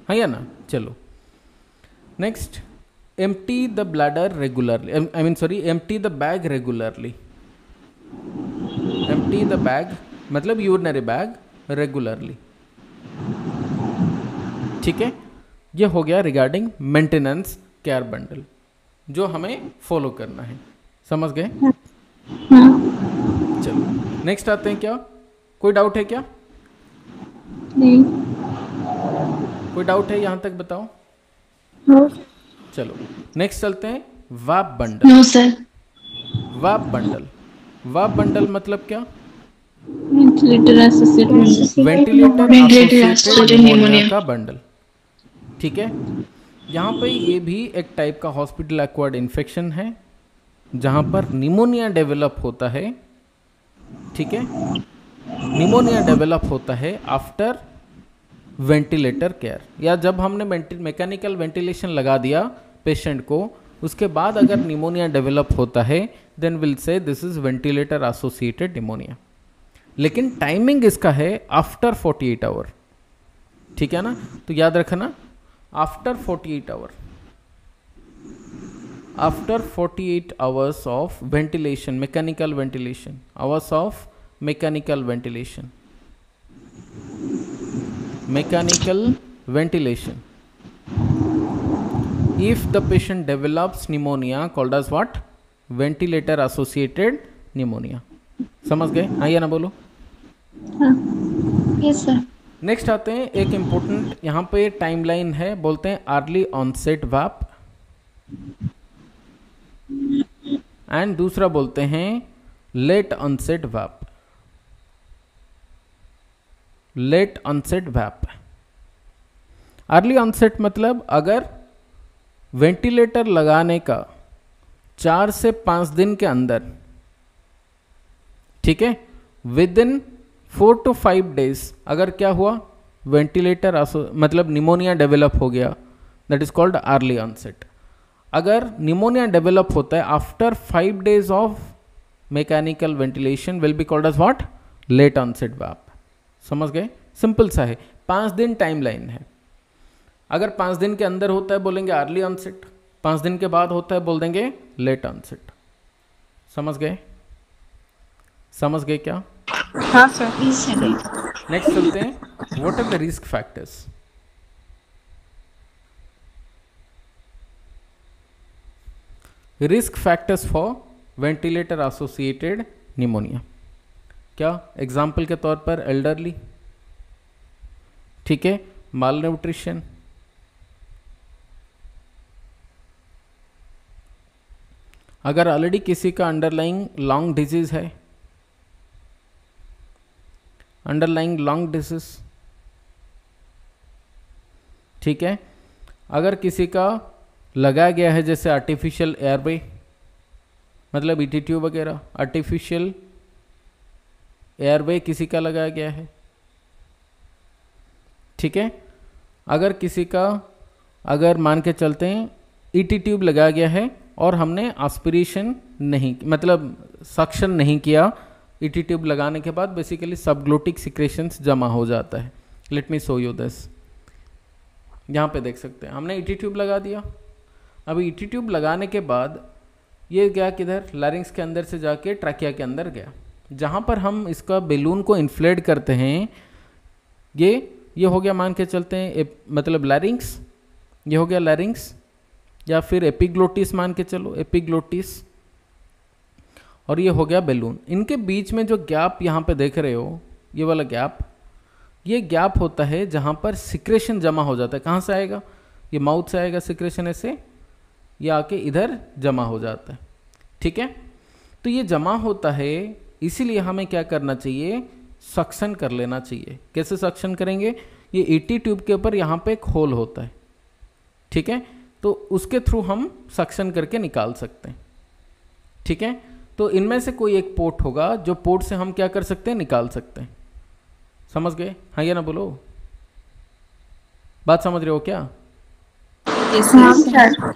S1: हाँ या ना। चलो next, empty the bladder regularly, empty the bag regularly। empty the bag मतलब यूरिनरी बैग रेगुलरली। ठीक है, ये हो गया रिगार्डिंग मेंटेनेंस केयर बंडल जो हमें फॉलो करना है। समझ गए? चलो नेक्स्ट आते हैं। क्या कोई डाउट है क्या?
S3: नहीं।
S1: कोई डाउट है यहाँ तक बताओ? चलो नेक्स्ट चलते हैं verb bundle.
S4: No, sir.
S1: Verb bundle, verb bundle मतलब क्या?
S3: Ventilator associated
S1: ventilator
S4: Ventilator
S1: associated
S4: associated
S1: pneumonia
S4: pneumonia.
S1: का बंडल। ठीक है, यहाँ पे ये भी एक टाइप का हॉस्पिटल एक्वायर्ड इन्फेक्शन है जहाँ पर निमोनिया डेवलप होता है। ठीक है, निमोनिया डेवलप होता है आफ्टर वेंटिलेटर केयर, या जब हमने मैकेनिकल वेंटिलेशन लगा दिया पेशेंट को, उसके बाद अगर निमोनिया डेवलप होता है then will say this is ventilator associated pneumonia. लेकिन टाइमिंग इसका है आफ्टर 48 आवर। ठीक है ना, तो याद रखना after 48 hour, after 48 hours of ventilation, mechanical ventilation, hours of mechanical ventilation, mechanical ventilation, if the patient develops pneumonia called as what? Ventilator associated pneumonia। समझ गए? हाँ या ना बोलो?
S3: Yes sir.
S1: नेक्स्ट आते हैं, एक इम्पोर्टेंट यहाँ पे टाइमलाइन है, बोलते हैं अर्ली ऑनसेट वैप, एंड दूसरा बोलते हैं late onset VAP. Late onset VAP, early onset मतलब अगर वेंटिलेटर लगाने का 4 से 5 दिन के अंदर, ठीक है, विद इन 4 to 5 days अगर क्या हुआ, वेंटिलेटर मतलब निमोनिया डेवलप हो गया, that is called early onset. अगर निमोनिया डेवलप होता है after 5 days of mechanical ventilation will be called as what? Late onset VAP. समझ गए? सिंपल सा है, 5 दिन टाइम लाइन है। अगर 5 दिन के अंदर होता है बोलेंगे अर्ली ऑनसेट, 5 दिन के बाद होता है बोल देंगे लेट ऑनसेट। समझ गए? समझ गए क्या?
S2: हाँ सर।
S1: नेक्स्ट चलते हैं, what are the risk factors? Risk factors for ventilator associated pneumonia. क्या एग्जाम्पल के तौर पर एल्डरली, ठीक है, माल न्यूट्रिशन, अगर ऑलरेडी किसी का अंडरलाइंग लॉन्ग डिजीज है, अंडरलाइंग लॉन्ग डिजीज, ठीक है, अगर किसी का लगाया गया है जैसे आर्टिफिशियल एयरवे, मतलब ईटी ट्यूब वगैरह, आर्टिफिशियल एयरवे किसी का लगाया गया है, ठीक है, अगर किसी का, अगर मान के चलते हैं ईटी ट्यूब लगाया गया है और हमने एस्पिरेशन नहीं, मतलब सक्शन नहीं किया, ईटी ट्यूब लगाने के बाद बेसिकली सबग्लोटिक सिक्रेशंस जमा हो जाता है। Late me show you this, यहाँ पे देख सकते हैं हमने ईटी ट्यूब लगा दिया। अब ईटी ट्यूब लगाने के बाद ये गया किधर? लैरिंग्स के अंदर से जाके ट्रैकिया के अंदर गया, जहाँ पर हम इसका बेलून को इन्फ्लेट करते हैं। ये हो गया, मान के चलते हैं मतलब लैरिंग्स, ये हो गया लैरिंग्स, या फिर एपिग्लोटिस मान के चलो, एपिग्लोटिस, और ये हो गया बेलून। इनके बीच में जो गैप यहाँ पे देख रहे हो, ये वाला गैप, ये गैप होता है जहाँ पर सिक्रेशन जमा हो जाता है। कहाँ से आएगा? ये माउथ से आएगा सिक्रेशन, ऐसे ये आके इधर जमा हो जाता है, ठीक है। तो ये जमा होता है, इसीलिए हमें क्या करना चाहिए? सक्शन कर लेना चाहिए। कैसे सक्शन करेंगे? ये ईटी ट्यूब के ऊपर यहाँ पे एक होल होता है, ठीक है, तो उसके थ्रू हम सक्शन करके निकाल सकते हैं, ठीक है। तो इनमें से कोई एक पोर्ट होगा जो पोर्ट से हम क्या कर सकते हैं? निकाल सकते हैं। समझ गए? हाँ या ना बोलो, बात समझ रहे हो क्या?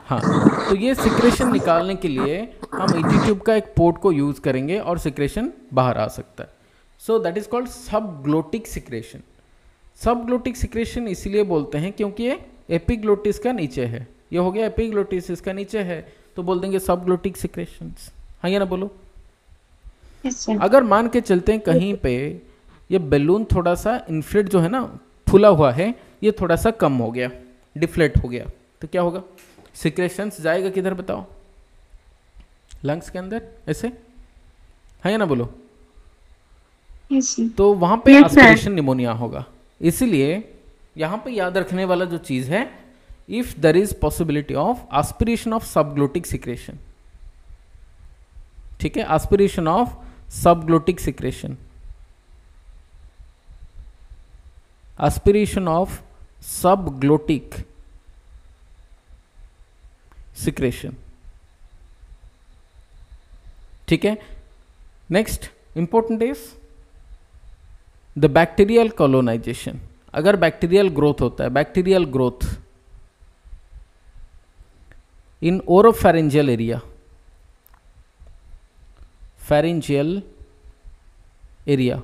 S1: हाँ, तो ये सिक्रेशन निकालने के लिए हम ईटी ट्यूब का एक पोर्ट को यूज करेंगे और सिक्रेशन बाहर आ सकता है। So that is called subglottic secretion. Subglottic secretion इसीलिए बोलते हैं क्योंकि ये एपिग्लोटिस का नीचे है। ये हो गया एपिग्लोटिस, इसका नीचे है, तो बोल देंगे सबग्लोटिक सिक्रेशंस। हाँ या ना बोलो। अगर मान के चलते हैं कहीं पे ये बैलून थोड़ा सा इन्फ्लेट जो है ना, फूला हुआ है, ये थोड़ा सा कम हो गया, डिफ्लेट हो गया, तो क्या होगा? सिक्रेशंस जाएगा किधर बताओ? लंग्स के अंदर, ऐसे। हाँ या ना बोलो।
S4: Yes, sir.
S1: तो वहां पे
S2: Yes, sir.
S1: एस्पिरेशन निमोनिया होगा। इसलिए यहां पे याद रखने वाला जो चीज है, if there is possibility of aspiration of subglottic secretion, ठीक है, aspiration of subglottic secretion, aspiration of subglottic secretion, ठीक है। Next important is the bacterial colonisation. अगर बैक्टीरियल ग्रोथ होता है, bacterial growth in oropharyngeal area, pharyngeal area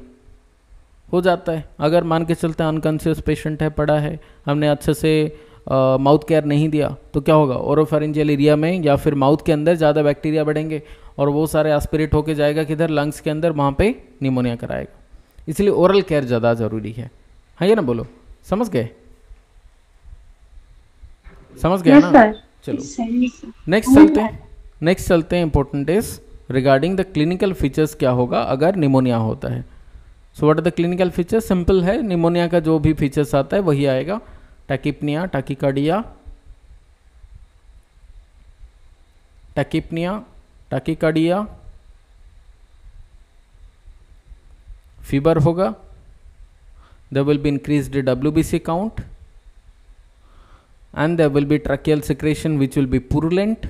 S1: हो जाता है। अगर मान के चलते हैं अनकॉन्शियस पेशेंट है, पड़ा है, हमने अच्छे से माउथ केयर नहीं दिया, तो क्या होगा, ओरोफेरेंजियल एरिया में या फिर माउथ के अंदर ज़्यादा बैक्टीरिया बढ़ेंगे और वो सारे एस्पिरेट होके जाएगा किधर, लंग्स के अंदर, वहाँ पे निमोनिया कराएगा। इसलिए ओरल केयर ज़्यादा ज़रूरी है। हाँ ये ना बोलो, समझ गए, समझ गए
S2: Yes,
S1: ना?
S2: sir.
S1: चलो नेक्स्ट चलते हैं important is regarding the clinical features, क्या होगा अगर निमोनिया होता है। So what are the clinical features? Simple है, निमोनिया का जो भी फीचर्स आता है वही आएगा। Tachypnoea, tachycardia, tachypnoea, tachycardia, fever होगा, there will be increased WBC count, and there will be tracheal secretion which will be purulent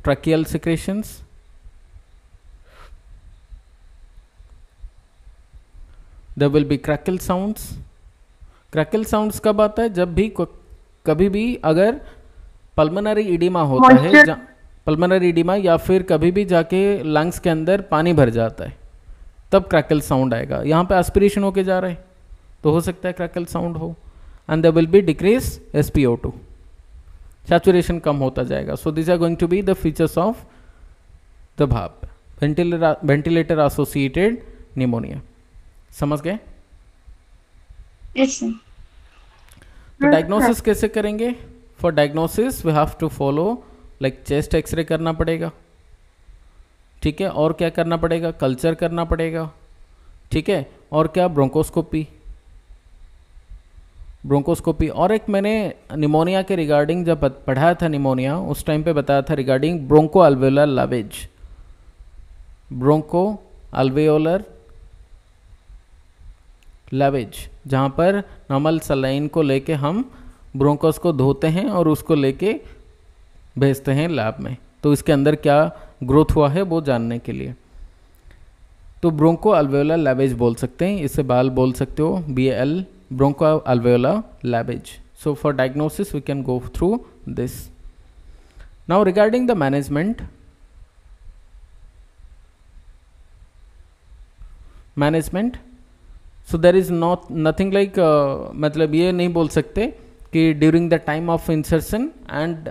S1: tracheal secretions, there will be crackle sounds कब आता है, जब भी कभी भी अगर पल्मोनरी इडिमा होता है, पल्मोनरी इडिमा, या फिर कभी भी जाके लंग्स के अंदर पानी भर जाता है, तब क्रैकल साउंड आएगा। यहाँ पे एस्पिरेशन होके जा रहा है तो हो सकता है क्रैकल साउंड हो। And there will be decrease SpO2, saturation कम होता जाएगा। So this are going to be the features of the VAP, ventilator associated pneumonia. समझ गए?
S4: Yes, sir.
S1: तो डायग्नोसिस कैसे करेंगे? For diagnosis we have to follow like chest x-ray करना पड़ेगा, ठीक है, और क्या करना पड़ेगा, कल्चर करना पड़ेगा, ठीक है, और क्या, ब्रोंकोस्कोपी। और एक मैंने निमोनिया के रिगार्डिंग जब पढ़ाया था निमोनिया, उस टाइम पे बताया था regarding broncho alveolar lavage, broncho alveolar lavage, जहाँ पर नॉर्मल सलाइन को लेके हम ब्रोंकोस को धोते हैं और उसको लेके भेजते हैं लैब में, तो इसके अंदर क्या ग्रोथ हुआ है वो जानने के लिए। तो ब्रोंको अल्वेओलर लैवेज बोल सकते हैं, इसे बाल बोल सकते हो, BAL, broncho alveolar lavage. So for diagnosis we can go through this. Now regarding the management, so there is nothing like, मतलब ये नहीं बोल सकते कि during the time of insertion and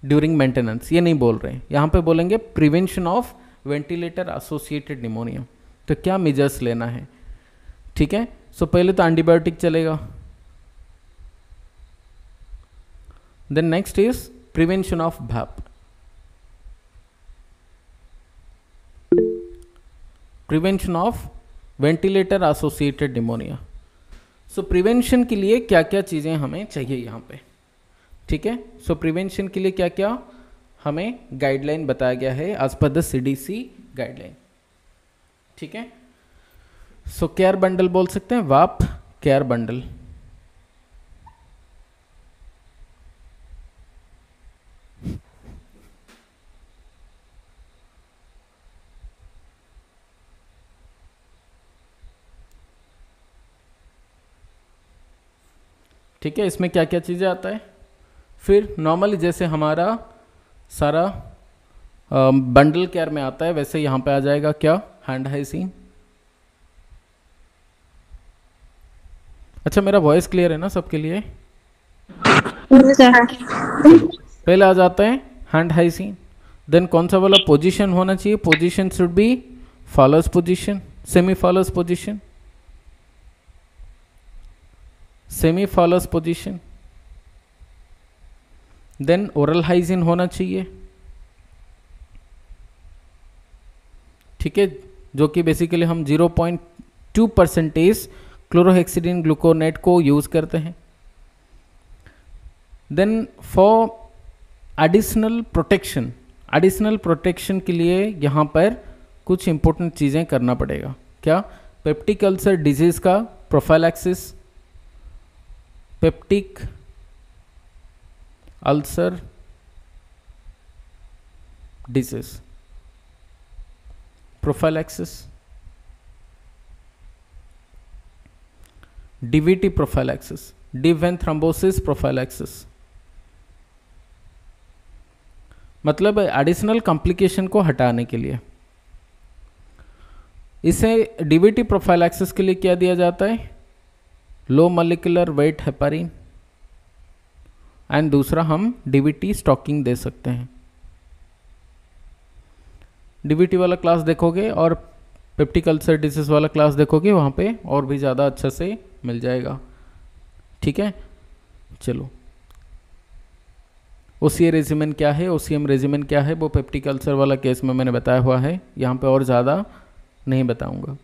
S1: during maintenance, ये नहीं बोल रहे हैं। यहाँ पे बोलेंगे prevention of ventilator associated pneumonia. तो क्या मेजर्स लेना है, ठीक है। सो पहले तो एंटीबायोटिक चलेगा, then next is prevention of VAP, prevention of ventilator associated pneumonia. So prevention के लिए क्या क्या चीज़ें हमें चाहिए यहाँ पे, ठीक है। सो प्रिवेंशन के लिए क्या क्या हमें गाइडलाइन बताया गया है as per the CDC guideline, ठीक है। सो केयर बंडल बोल सकते हैं, वाप केयर बंडल, ठीक है। इसमें क्या क्या चीज़ें आता है, फिर नॉर्मली जैसे हमारा सारा बंडल केयर में आता है वैसे यहाँ पे आ जाएगा क्या, हैंड हाइजीन। अच्छा मेरा वॉइस क्लियर है ना सबके लिए? पहले आ जाता है हैंड हाइजीन, देन कौन सा वाला पोजीशन होना चाहिए, position should be Fowler's position, semi Fowler's position, semi Fowler's position, then oral hygiene होना चाहिए, ठीक है। जो कि बेसिकली हम 0.2% क्लोरोहेक्सिडिन ग्लूकोनेट को यूज़ करते हैं। देन फॉर एडिशनल प्रोटेक्शन के लिए यहाँ पर कुछ इंपॉर्टेंट चीज़ें करना पड़ेगा। क्या? पेप्टिक अल्सर डिजीज का prophylaxis, peptic ulcer disease prophylaxis, DVT prophylaxis, deep vein thrombosis prophylaxis, मतलब एडिशनल कॉम्प्लिकेशन को हटाने के लिए। इसे डीवीटी प्रोफाइलैक्सिस के लिए क्या दिया जाता है? Low molecular weight heparin, and दूसरा हम डीवीटी स्टॉकिंग दे सकते हैं। डीवीटी वाला क्लास देखोगे और पेप्टिक अल्सर डिसीज वाला क्लास देखोगे, वहाँ पे और भी ज़्यादा अच्छे से मिल जाएगा। ठीक है, चलो ओसीए रेजिमेन क्या है, ओसीएम रेजिमेन क्या है, वो पेप्टिक अल्सर वाला केस में मैंने बताया हुआ है, यहाँ पे और ज़्यादा नहीं बताऊँगा,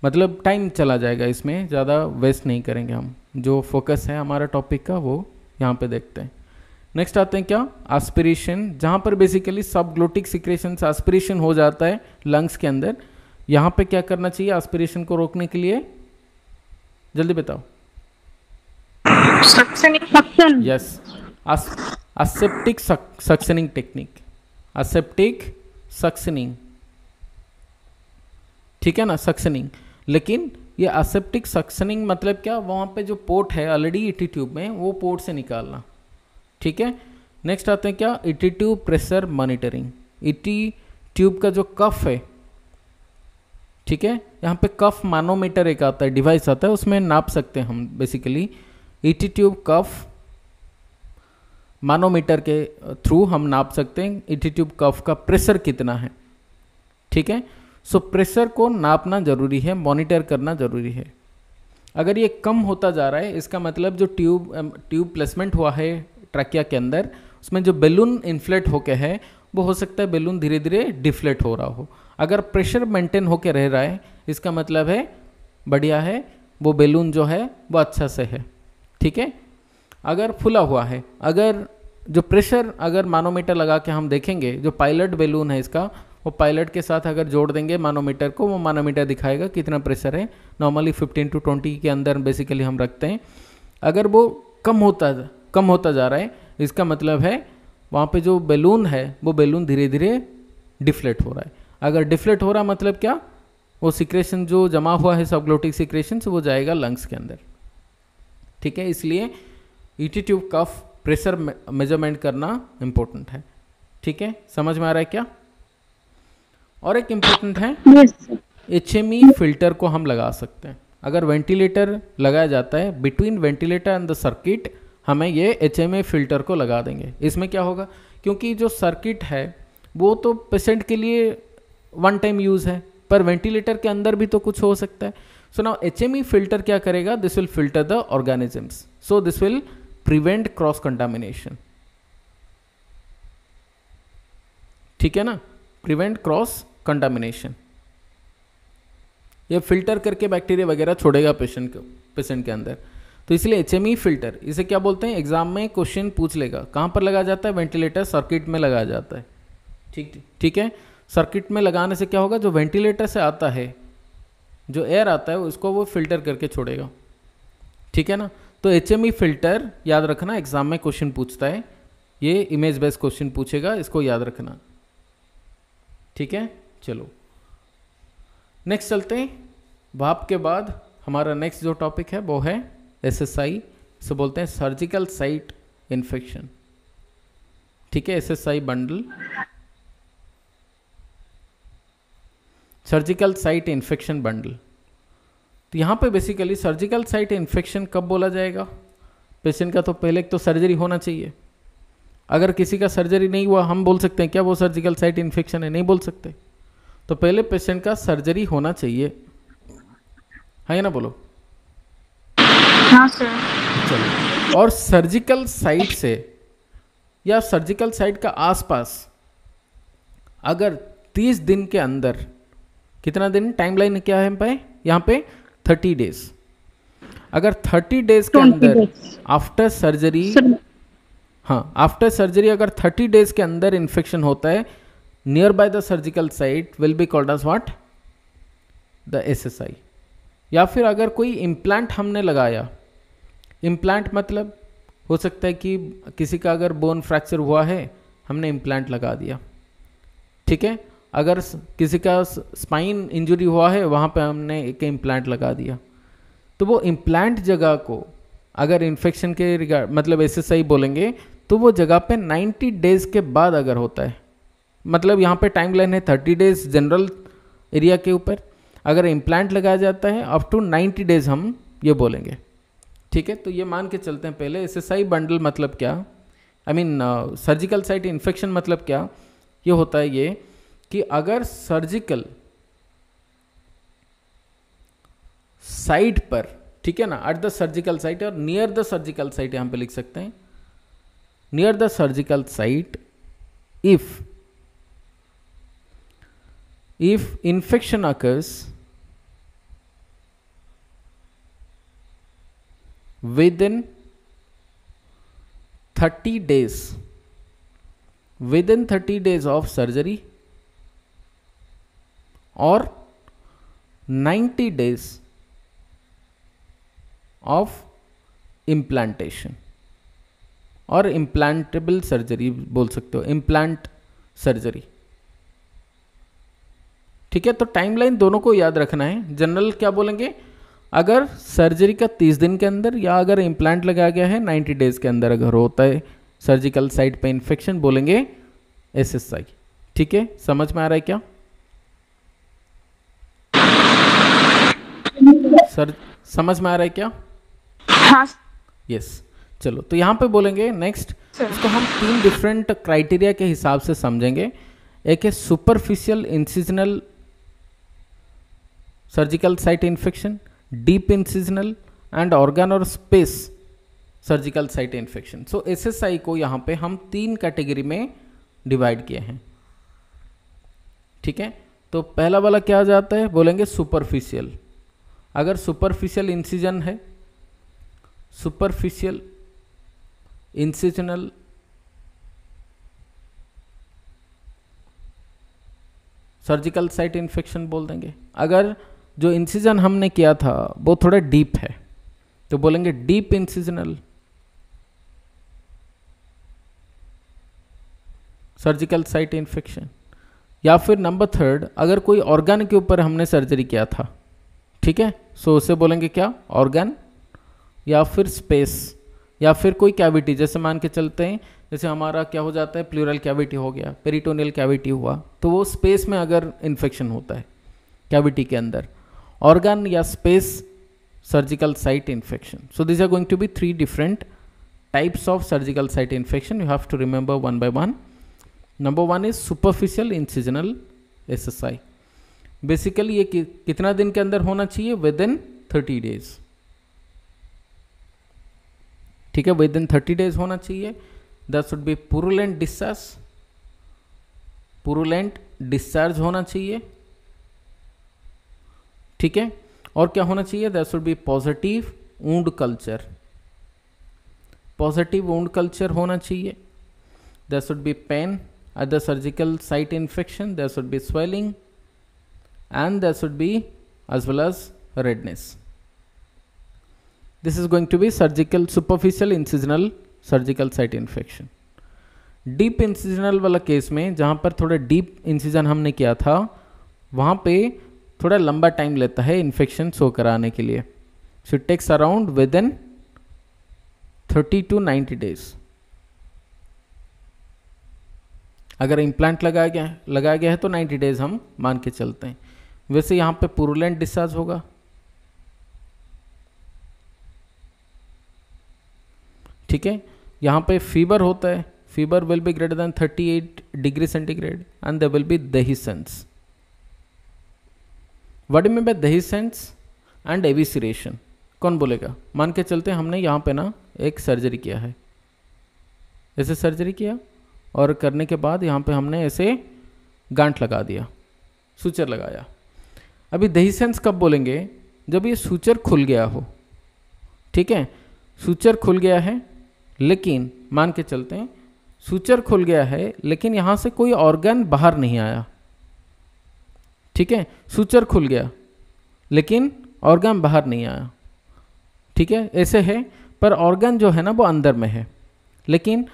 S1: मतलब टाइम चला जाएगा, इसमें ज़्यादा वेस्ट नहीं करेंगे हम। जो फोकस है हमारा टॉपिक का वो यहाँ पे देखते हैं। नेक्स्ट आते हैं क्या? एस्पिरेशन, जहाँ पर बेसिकली सबग्लोटिक सिक्रेशन से एस्पिरेशन हो जाता है लंग्स के अंदर। यहाँ पे क्या करना चाहिए एस्पिरेशन को रोकने के लिए? जल्दी बताओ। Yes, aseptic suctioning technique, aseptic suctioning, ठीक है ना, सक्शनिंग। लेकिन ये एसेप्टिक सक्शनिंग मतलब क्या? वहाँ पे जो पोर्ट है ऑलरेडी ईटी ट्यूब में, वो पोर्ट से निकालना। ठीक है, नेक्स्ट आते हैं क्या? ET tube pressure monitoring. ET tube का जो कफ है, ठीक है, यहाँ पे कफ मानोमीटर एक आता है, डिवाइस आता है, उसमें नाप सकते हैं हम बेसिकली। ईटी ट्यूब कफ मानोमीटर के थ्रू हम नाप सकते हैं ईटी ट्यूब कफ का प्रेशर कितना है। ठीक है, सो प्रेशर को नापना जरूरी है, मॉनिटर करना जरूरी है। अगर ये कम होता जा रहा है, इसका मतलब जो ट्यूब प्लेसमेंट हुआ है ट्रैकिया के अंदर, उसमें जो बैलून इन्फ्लेट होके है, वो हो सकता है बैलून धीरे धीरे डिफ्लेट हो रहा हो। अगर प्रेशर मेंटेन होके रह रहा है, इसका मतलब है बढ़िया है, वो बैलून जो है वो अच्छा से है। ठीक है, अगर फुला हुआ है, अगर जो प्रेशर अगर मानोमीटर लगा के हम देखेंगे, जो पायलट बैलून है इसका, वो पायलट के साथ अगर जोड़ देंगे मानोमीटर को, वो मानोमीटर दिखाएगा कितना प्रेशर है। नॉर्मली 15 to 20 के अंदर बेसिकली हम रखते हैं। अगर वो कम होता जा रहा है, इसका मतलब है वहाँ पे जो बैलून है वो बैलून धीरे धीरे डिफ्लेट हो रहा है। अगर डिफ्लेट हो रहा मतलब क्या? वो सिक्रेशन जो जमा हुआ है सबग्लोटिक सिक्रेशन से, वो जाएगा लंग्स के अंदर। ठीक है, इसलिए ईटी ट्यूब कफ प्रेशर मेजरमेंट करना इम्पोर्टेंट है। ठीक है, समझ में आ रहा है क्या? और एक इम्पोर्टेंट है, एचएमई फिल्टर को हम लगा सकते हैं। अगर वेंटिलेटर लगाया जाता है, between ventilator and the circuit हमें ये एचएमई फिल्टर को लगा देंगे। इसमें क्या होगा, क्योंकि जो सर्किट है वो तो पेशेंट के लिए वन टाइम यूज़ है, पर वेंटिलेटर के अंदर भी तो कुछ हो सकता है। सो नाउ एचएमई फिल्टर क्या करेगा? This will filter the organisms, so this will prevent cross contamination. ठीक है ना, प्रिवेंट क्रॉस कंटामिनेशन। ये फिल्टर करके बैक्टीरिया वगैरह छोड़ेगा पेशेंट के अंदर। तो इसलिए एचएमई फिल्टर, इसे क्या बोलते हैं? एग्जाम में क्वेश्चन पूछ लेगा। कहाँ पर लगाया जाता है? वेंटिलेटर सर्किट में लगाया जाता है। ठीक है, सर्किट में लगाने से क्या होगा? जो वेंटिलेटर से आता है, जो एयर आता है, उसको वो फिल्टर करके छोड़ेगा। ठीक है ना, तो एचएमई फिल्टर याद रखना, एग्जाम में क्वेश्चन पूछता है, ये इमेज बेस्ड क्वेश्चन पूछेगा, इसको याद रखना। ठीक है, चलो नेक्स्ट चलते हैं। भाप के बाद हमारा नेक्स्ट जो टॉपिक है वो है एसएसआई, इसे बोलते हैं सर्जिकल साइट इन्फेक्शन। ठीक है, SSI bundle, surgical site infection bundle. तो यहाँ पे बेसिकली सर्जिकल साइट इन्फेक्शन कब बोला जाएगा? पेशेंट का तो पहले तो सर्जरी होना चाहिए। अगर किसी का सर्जरी नहीं हुआ, हम बोल सकते हैं क्या वो सर्जिकल साइट इन्फेक्शन है? नहीं बोल सकते। तो पहले पेशेंट का सर्जरी होना चाहिए, है ना? बोलो।
S4: हाँ सर।
S1: चलो, और सर्जिकल साइट से या सर्जिकल साइट का आसपास अगर 30 दिन के अंदर कितना दिन, टाइमलाइन क्या है पे यहाँ पे 30 डेज। अगर 30 डेज के
S3: 20
S1: अंदर
S3: days.
S1: आफ्टर सर्जरी,
S3: सर
S1: हाँ आफ्टर सर्जरी अगर 30 डेज के अंदर इन्फेक्शन होता है nearby the surgical site will be called as what, the SSI। या फिर अगर कोई इम्प्लांट हमने लगाया, इम्प्लांट मतलब हो सकता है कि किसी का अगर बोन फ्रैक्चर हुआ है, हमने इम्प्लांट लगा दिया, ठीक है। अगर किसी का स्पाइन इंजरी हुआ है, वहाँ पे हमने एक इम्प्लांट लगा दिया, तो वो इम्प्लांट जगह को अगर इन्फेक्शन के रिगार्ड मतलब SSI बोलेंगे, तो वो जगह पे 90 डेज के बाद अगर होता है, मतलब यहाँ पे टाइमलाइन है 30 डेज जनरल एरिया के ऊपर, अगर इम्प्लांट लगाया जाता है अप टू 90 डेज हम ये बोलेंगे, ठीक है। तो ये मान के चलते हैं पहले SSI बंडल मतलब क्या, I mean surgical site infection मतलब क्या। ये होता है ये कि अगर सर्जिकल साइट पर, ठीक है ना, एट द सर्जिकल साइट और नियर द सर्जिकल साइट यहां पे लिख सकते हैं, near the surgical site if infection occurs within 30 days, within 30 days of surgery or 90 days of implantation और implantable सर्जरी बोल सकते हो, इम्प्लांट सर्जरी, ठीक है। तो टाइमलाइन दोनों को याद रखना है। जनरल क्या बोलेंगे, अगर सर्जरी का 30 दिन के अंदर या अगर इम्प्लांट लगाया गया है 90 डेज के अंदर अगर होता है सर्जिकल साइट पे इन्फेक्शन, बोलेंगे SSI, ठीक है। समझ में आ रहा है क्या सर, समझ में आ रहा है क्या?
S4: हाँ
S1: यस चलो, तो यहाँ पे बोलेंगे नेक्स्ट, इसको हम 3 डिफरेंट क्राइटेरिया के हिसाब से समझेंगे। एक है superficial incisional surgical site infection, deep incisional and organ और स्पेस सर्जिकल साइट इन्फेक्शन। सो SSI को यहाँ पे हम 3 कैटेगरी में डिवाइड किए हैं, ठीक है। तो पहला वाला क्या आ जाता है, बोलेंगे सुपरफिशियल। अगर सुपरफिशियल इंसिजन है, superficial incisional surgical site infection बोल देंगे। अगर जो इंसिजन हमने किया था वो थोड़ा डीप है तो बोलेंगे deep incisional surgical site infection. या फिर नंबर 3, अगर कोई ऑर्गन के ऊपर हमने सर्जरी किया था, ठीक है, सो उसे बोलेंगे क्या, ऑर्गन या फिर स्पेस या फिर कोई कैविटी, जैसे मान के चलते हैं जैसे हमारा क्या हो जाता है, प्लूरल कैविटी हो गया, पेरिटोनियल कैविटी हुआ, तो वो स्पेस में अगर इन्फेक्शन होता है कैविटी के अंदर, ऑर्गन या space surgical site infection. So this are going to be 3 different types of surgical site infection, you have to remember one by one. Number 1 is superficial incisional SSI। Basically ये कितना दिन के अंदर होना चाहिए, विद इन 30 डेज, ठीक है, with in 30 days होना चाहिए। That should be purulent discharge, purulent discharge होना चाहिए, ठीक है। और क्या होना चाहिए, that should be positive wound culture, positive wound culture होना चाहिए। There should be pain at the surgical site infection, there should be swelling and there should be as well as redness. This is going to be surgical superficial incisional surgical site infection. Deep incisional वाला case में जहाँ पर थोड़ा deep incision हमने किया था वहाँ पे थोड़ा लंबा टाइम लेता है इन्फेक्शन शो कराने के लिए, so it takes around within 30 to 90 days. अगर इम्प्लांट लगाया गया है तो 90 डेज हम मान के चलते हैं। वैसे यहाँ पे पुरुलेंट डिस्चार्ज होगा, ठीक है। यहाँ पे फीवर होता है, fever will be greater than 38 degree centigrade and there will be dehiscence. What mean by dehiscence and evisceration, कौन बोलेगा? मान के चलते हैं हमने यहाँ पे ना एक सर्जरी किया है, ऐसे सर्जरी किया और करने के बाद यहाँ पे हमने ऐसे गांठ लगा दिया, सूचर लगाया, अभी dehiscence कब बोलेंगे? जब ये सूचर खुल गया हो, ठीक है, सूचर खुल गया है, लेकिन मान के चलते हैं सूचर खुल गया है लेकिन यहां से कोई ऑर्गन बाहर नहीं आया, ठीक है, सूचर खुल गया लेकिन ऑर्गन बाहर नहीं आया, ठीक है, ऐसे है, पर ऑर्गन जो है ना वो अंदर में है, लेकिन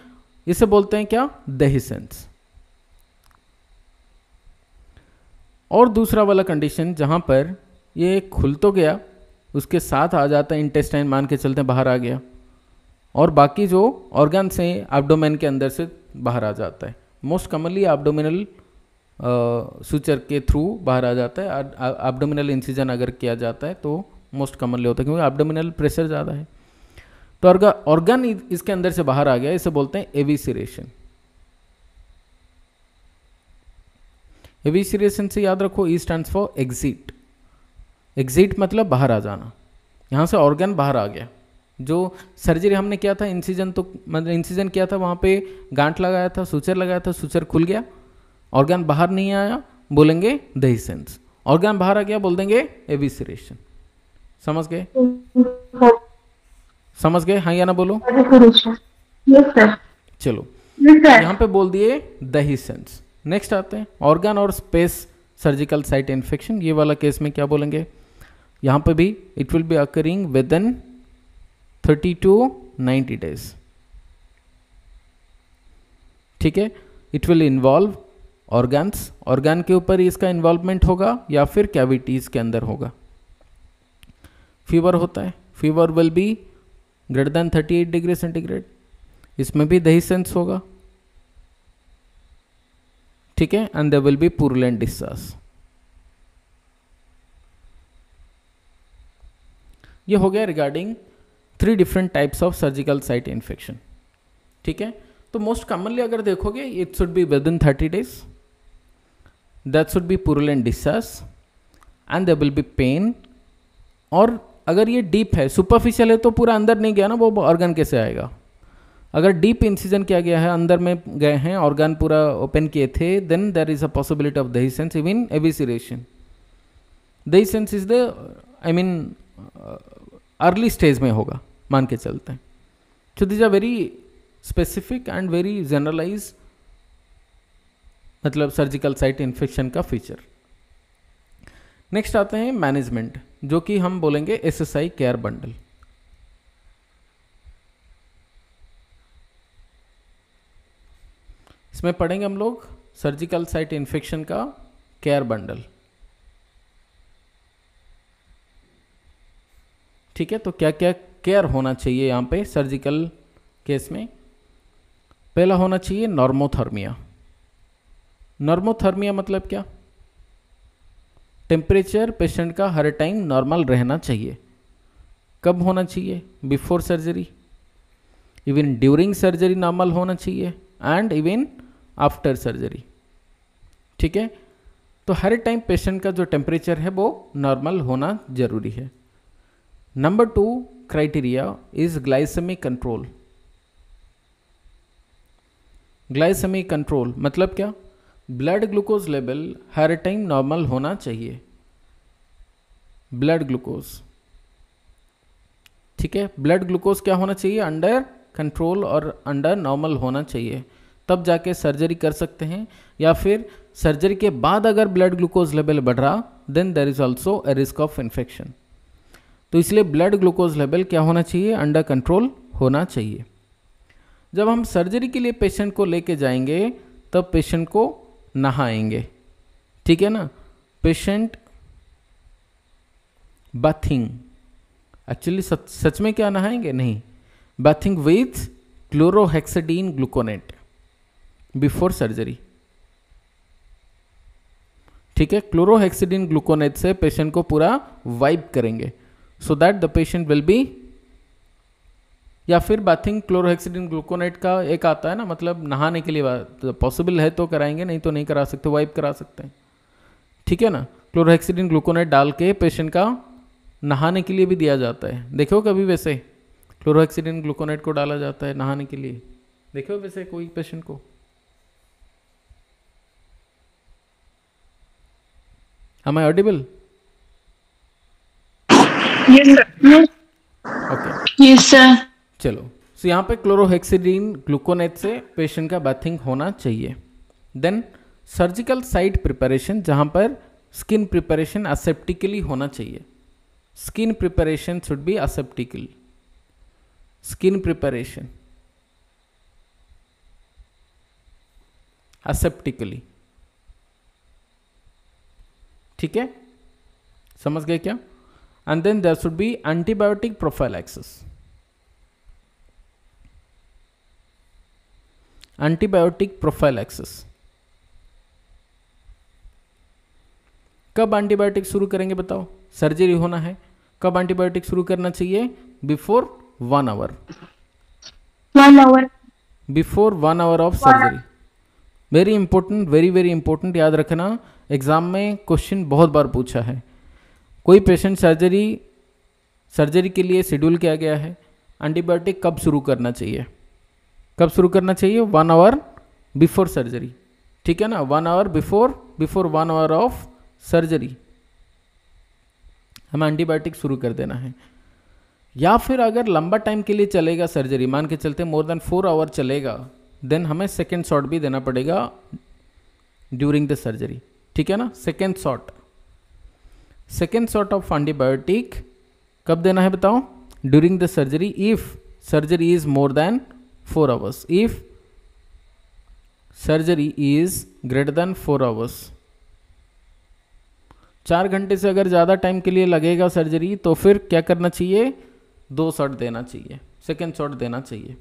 S1: इसे बोलते हैं क्या? dehiscence। और दूसरा वाला कंडीशन जहां पर ये खुल तो गया, उसके साथ आ जाता है इंटेस्टाइन, मान के चलते हैं बाहर आ गया, और बाकी जो ऑर्गन्स हैं एब्डोमेन के अंदर से बाहर आ जाता है। मोस्ट कॉमनली एब्डोमिनल सूचर के थ्रू बाहर आ जाता है। एब्डोमिनल इंसिजन अगर किया जाता है तो मोस्ट कॉमनली होता है, क्योंकि एब्डोमिनल प्रेशर ज़्यादा है। तो ऑर्गन इसके अंदर से बाहर आ गया, इसे बोलते हैं एविसिरेशन। एविसिरेशन से याद रखो, ई स्टैंड्स फॉर एग्जिट। एग्जिट मतलब बाहर आ जाना, यहाँ से ऑर्गन बाहर आ गया। जो सर्जरी हमने किया था, इंसिजन, तो मतलब इंसिजन किया था, वहाँ पे गांठ लगाया था, सूचर लगाया था, सूचर खुल गया, ऑर्गन बाहर नहीं आया, बोलेंगे dehiscence। ऑर्गन बाहर आ गया, बोल देंगे एविसिरेशन। समझ गए? समझ गए? हाँ या ना बोलो। चलो, यहाँ पे बोल दिए dehiscence। नेक्स्ट आते हैं ऑर्गन और स्पेस सर्जिकल साइट इन्फेक्शन। ये वाला केस में क्या बोलेंगे? यहाँ पे भी it will be occurring with in 30 to 90 days, ठीक है। It will involve organs, organ के ऊपर इसका इन्वॉल्वमेंट होगा या फिर कैविटीज के अंदर होगा। फीवर होता है, fever will be greater than 38 degree centigrade, इसमें भी dehiscence होगा, ठीक है, and there will be purulent discharge. ये हो गया regarding 3 different types of surgical site infection, ठीक है। तो मोस्ट कॉमनली अगर देखोगे, it should be within 30 days, that should be purulent discharge and there will be pain. और अगर ये डीप है, सुपरफिशियल है, तो पूरा अंदर नहीं गया ना, वो ऑर्गन कैसे आएगा? अगर डीप इंसिजन किया गया है, अंदर में गए हैं, ऑर्गन पूरा ओपन किए थे, then there is a possibility of dehiscence, even evisceration. dehiscence is the, I mean, early stage में होगा, मान के चलते हैं। So this are very specific and very generalise, मतलब सर्जिकल साइट इन्फेक्शन का फीचर। नेक्स्ट आते हैं मैनेजमेंट, जो कि हम बोलेंगे SSI केयर बंडल। इसमें पढ़ेंगे हम लोग सर्जिकल साइट इन्फेक्शन का केयर बंडल, ठीक है। तो क्या क्या केयर होना चाहिए यहाँ पे सर्जिकल केस में? पहला होना चाहिए नॉर्मोथर्मिया। नॉर्मोथर्मिया मतलब क्या? टेम्परेचर पेशेंट का हर टाइम नॉर्मल रहना चाहिए। कब होना चाहिए? Before surgery, even during surgery normal होना चाहिए, एंड इवन आफ्टर सर्जरी, ठीक है। तो हर टाइम पेशेंट का जो टेम्परेचर है वो नॉर्मल होना जरूरी है। Number 2 criteria is glycaemic control. Glycaemic control मतलब क्या? ब्लड ग्लूकोज लेवल हर टाइम नॉर्मल होना चाहिए, ब्लड ग्लूकोज, ठीक है। ब्लड ग्लूकोज क्या होना चाहिए? अंडर कंट्रोल और अंडर नॉर्मल होना चाहिए, तब जाके सर्जरी कर सकते हैं। या फिर सर्जरी के बाद अगर ब्लड ग्लूकोज लेवल बढ़ रहा, then there is also a risk of infection. तो इसलिए ब्लड ग्लूकोज लेवल क्या होना चाहिए? अंडर कंट्रोल होना चाहिए। जब हम सर्जरी के लिए पेशेंट को लेके जाएंगे, तब पेशेंट को नहाएंगे, ठीक है ना। पेशेंट बाथिंग, एक्चुअली सच में क्या नहाएंगे? नहीं, bathing with chlorhexidine gluconate before surgery, ठीक है। क्लोरोहेक्सिडीन ग्लूकोनेट से पेशेंट को पूरा वाइप करेंगे, so that the patient will be, या फिर बाथिंग क्लोरोहेक्सिडीन ग्लूकोनेट का एक आता है ना, मतलब नहाने के लिए पॉसिबल है तो कराएंगे, नहीं तो नहीं करा सकते, वाइप करा सकते हैं, ठीक है ना। क्लोरोहेक्सिडीन ग्लूकोनेट डाल के पेशेंट का नहाने के लिए भी दिया जाता है। देखो कभी वैसे क्लोरोहेक्सिडीन ग्लूकोनेट को डाला जाता है नहाने के लिए, देखो वैसे कोई पेशेंट को? Am I audible?
S4: Yes, sir.
S1: Okay
S3: Yes, sir.
S1: चलो, सो यहाँ पे क्लोरोहेक्सिडीन ग्लूकोनेट से पेशेंट का बाथिंग होना चाहिए। देन सर्जिकल साइट प्रिपरेशन, जहाँ पर स्किन प्रिपरेशन असेप्टिकली होना चाहिए। Skin preparation should be aseptical. Skin preparation aseptically, ठीक है, समझ गए क्या? And then there should be antibiotic prophylaxis. Antibiotic prophylaxis कब एंटीबायोटिक शुरू करेंगे बताओ? सर्जरी होना है, कब एंटीबायोटिक शुरू करना चाहिए? Before 1 hour.
S4: 1 hour.
S1: Before 1 hour of surgery. Very important, very very important, याद रखना। एग्जाम में क्वेश्चन बहुत बार पूछा है। कोई पेशेंट सर्जरी के लिए शेड्यूल किया गया है, एंटीबायोटिक कब शुरू करना चाहिए? कब शुरू करना चाहिए? 1 आवर बिफोर सर्जरी, ठीक है ना? 1 hour before 1 hour of surgery हमें एंटीबायोटिक शुरू कर देना है। या फिर अगर लंबा टाइम के लिए चलेगा सर्जरी, मान के चलते मोर देन 4 आवर चलेगा, देन हमें सेकेंड शॉट भी देना पड़ेगा ड्यूरिंग द सर्जरी, ठीक है ना? सेकेंड शॉट ऑफ एंटीबायोटिक कब देना है बताओ? During the surgery, if surgery is more than 4 hours. If surgery is greater than 4 hours, 4 घंटे से अगर ज़्यादा टाइम के लिए लगेगा सर्जरी, तो फिर क्या करना चाहिए? 2 शॉट देना चाहिए, सेकेंड शॉट देना चाहिए।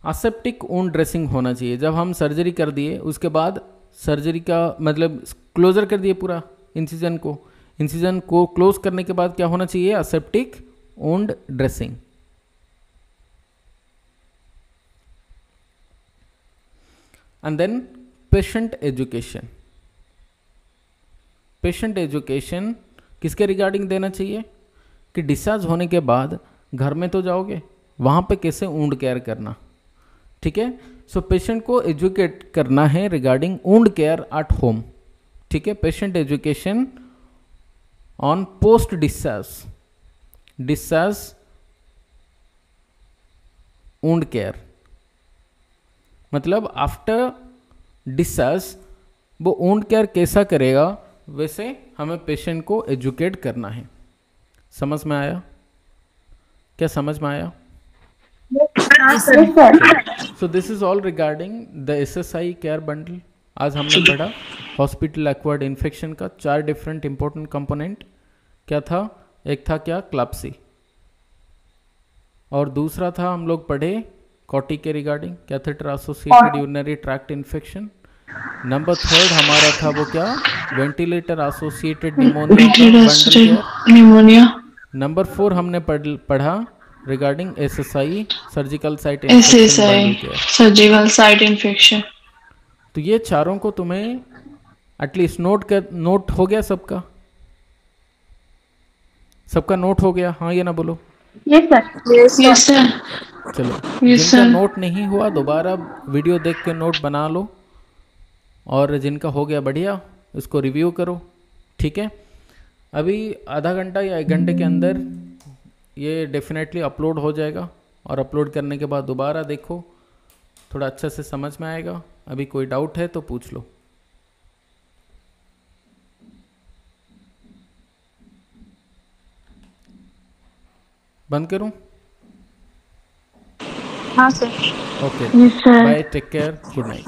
S1: असेप्टिक वुंड ड्रेसिंग होना चाहिए। जब हम सर्जरी कर दिए उसके बाद सर्जरी का मतलब क्लोजर कर दिए पूरा इंसिजन को क्लोज करने के बाद क्या होना चाहिए? Aseptic wound dressing. And then patient education. Patient education किसके रिगार्डिंग देना चाहिए? कि डिस्चार्ज होने के बाद घर में तो जाओगे, वहाँ पे कैसे वुंड केयर करना, ठीक है? सो पेशेंट को एजुकेट करना है regarding wound care at home, ठीक है? Patient education on post discharge wound care, मतलब आफ्टर डिस्चार्ज वो वुंड केयर कैसा करेगा, वैसे हमें पेशेंट को एजुकेट करना है। समझ में आया? क्या समझ में आया? So this is all regarding the SSI care bundle. आज हमने पढ़ा हॉस्पिटल एक्वायर्ड इन्फेक्शन का 4 डिफरेंट इंपॉर्टेंट कंपोनेंट। क्या था? एक था क्या? क्लैप्सी, और दूसरा था हम लोग पढ़े कॉटी के regarding catheter associated urinary tract infection. Number 3 हमारा था वो क्या? Ventilator associated
S3: pneumonia.
S1: नंबर 4 हमने पढ़ा regarding SSI surgical site
S3: surgical site infection.
S1: तो ये चारों को तुम्हें एटलीस्ट नोट हो गया सबका? सबका नोट हो गया? हाँ, ये ना बोलो।
S4: Yes, sir.
S3: Yes sir.
S1: चलो,
S3: Yes,
S1: जिनका
S3: sir.
S1: नोट नहीं हुआ दोबारा वीडियो देख के नोट बना लो, और जिनका हो गया बढ़िया, इसको रिव्यू करो, ठीक है? अभी आधा घंटा या 1 घंटे के अंदर ये डेफिनेटली अपलोड हो जाएगा, और अपलोड करने के बाद दोबारा देखो, थोड़ा अच्छे से समझ में आएगा। अभी कोई डाउट है तो पूछ लो। बंद करूं?
S4: हाँ sir.
S1: Okay,
S3: yes sir.
S1: Bye, take care, good night.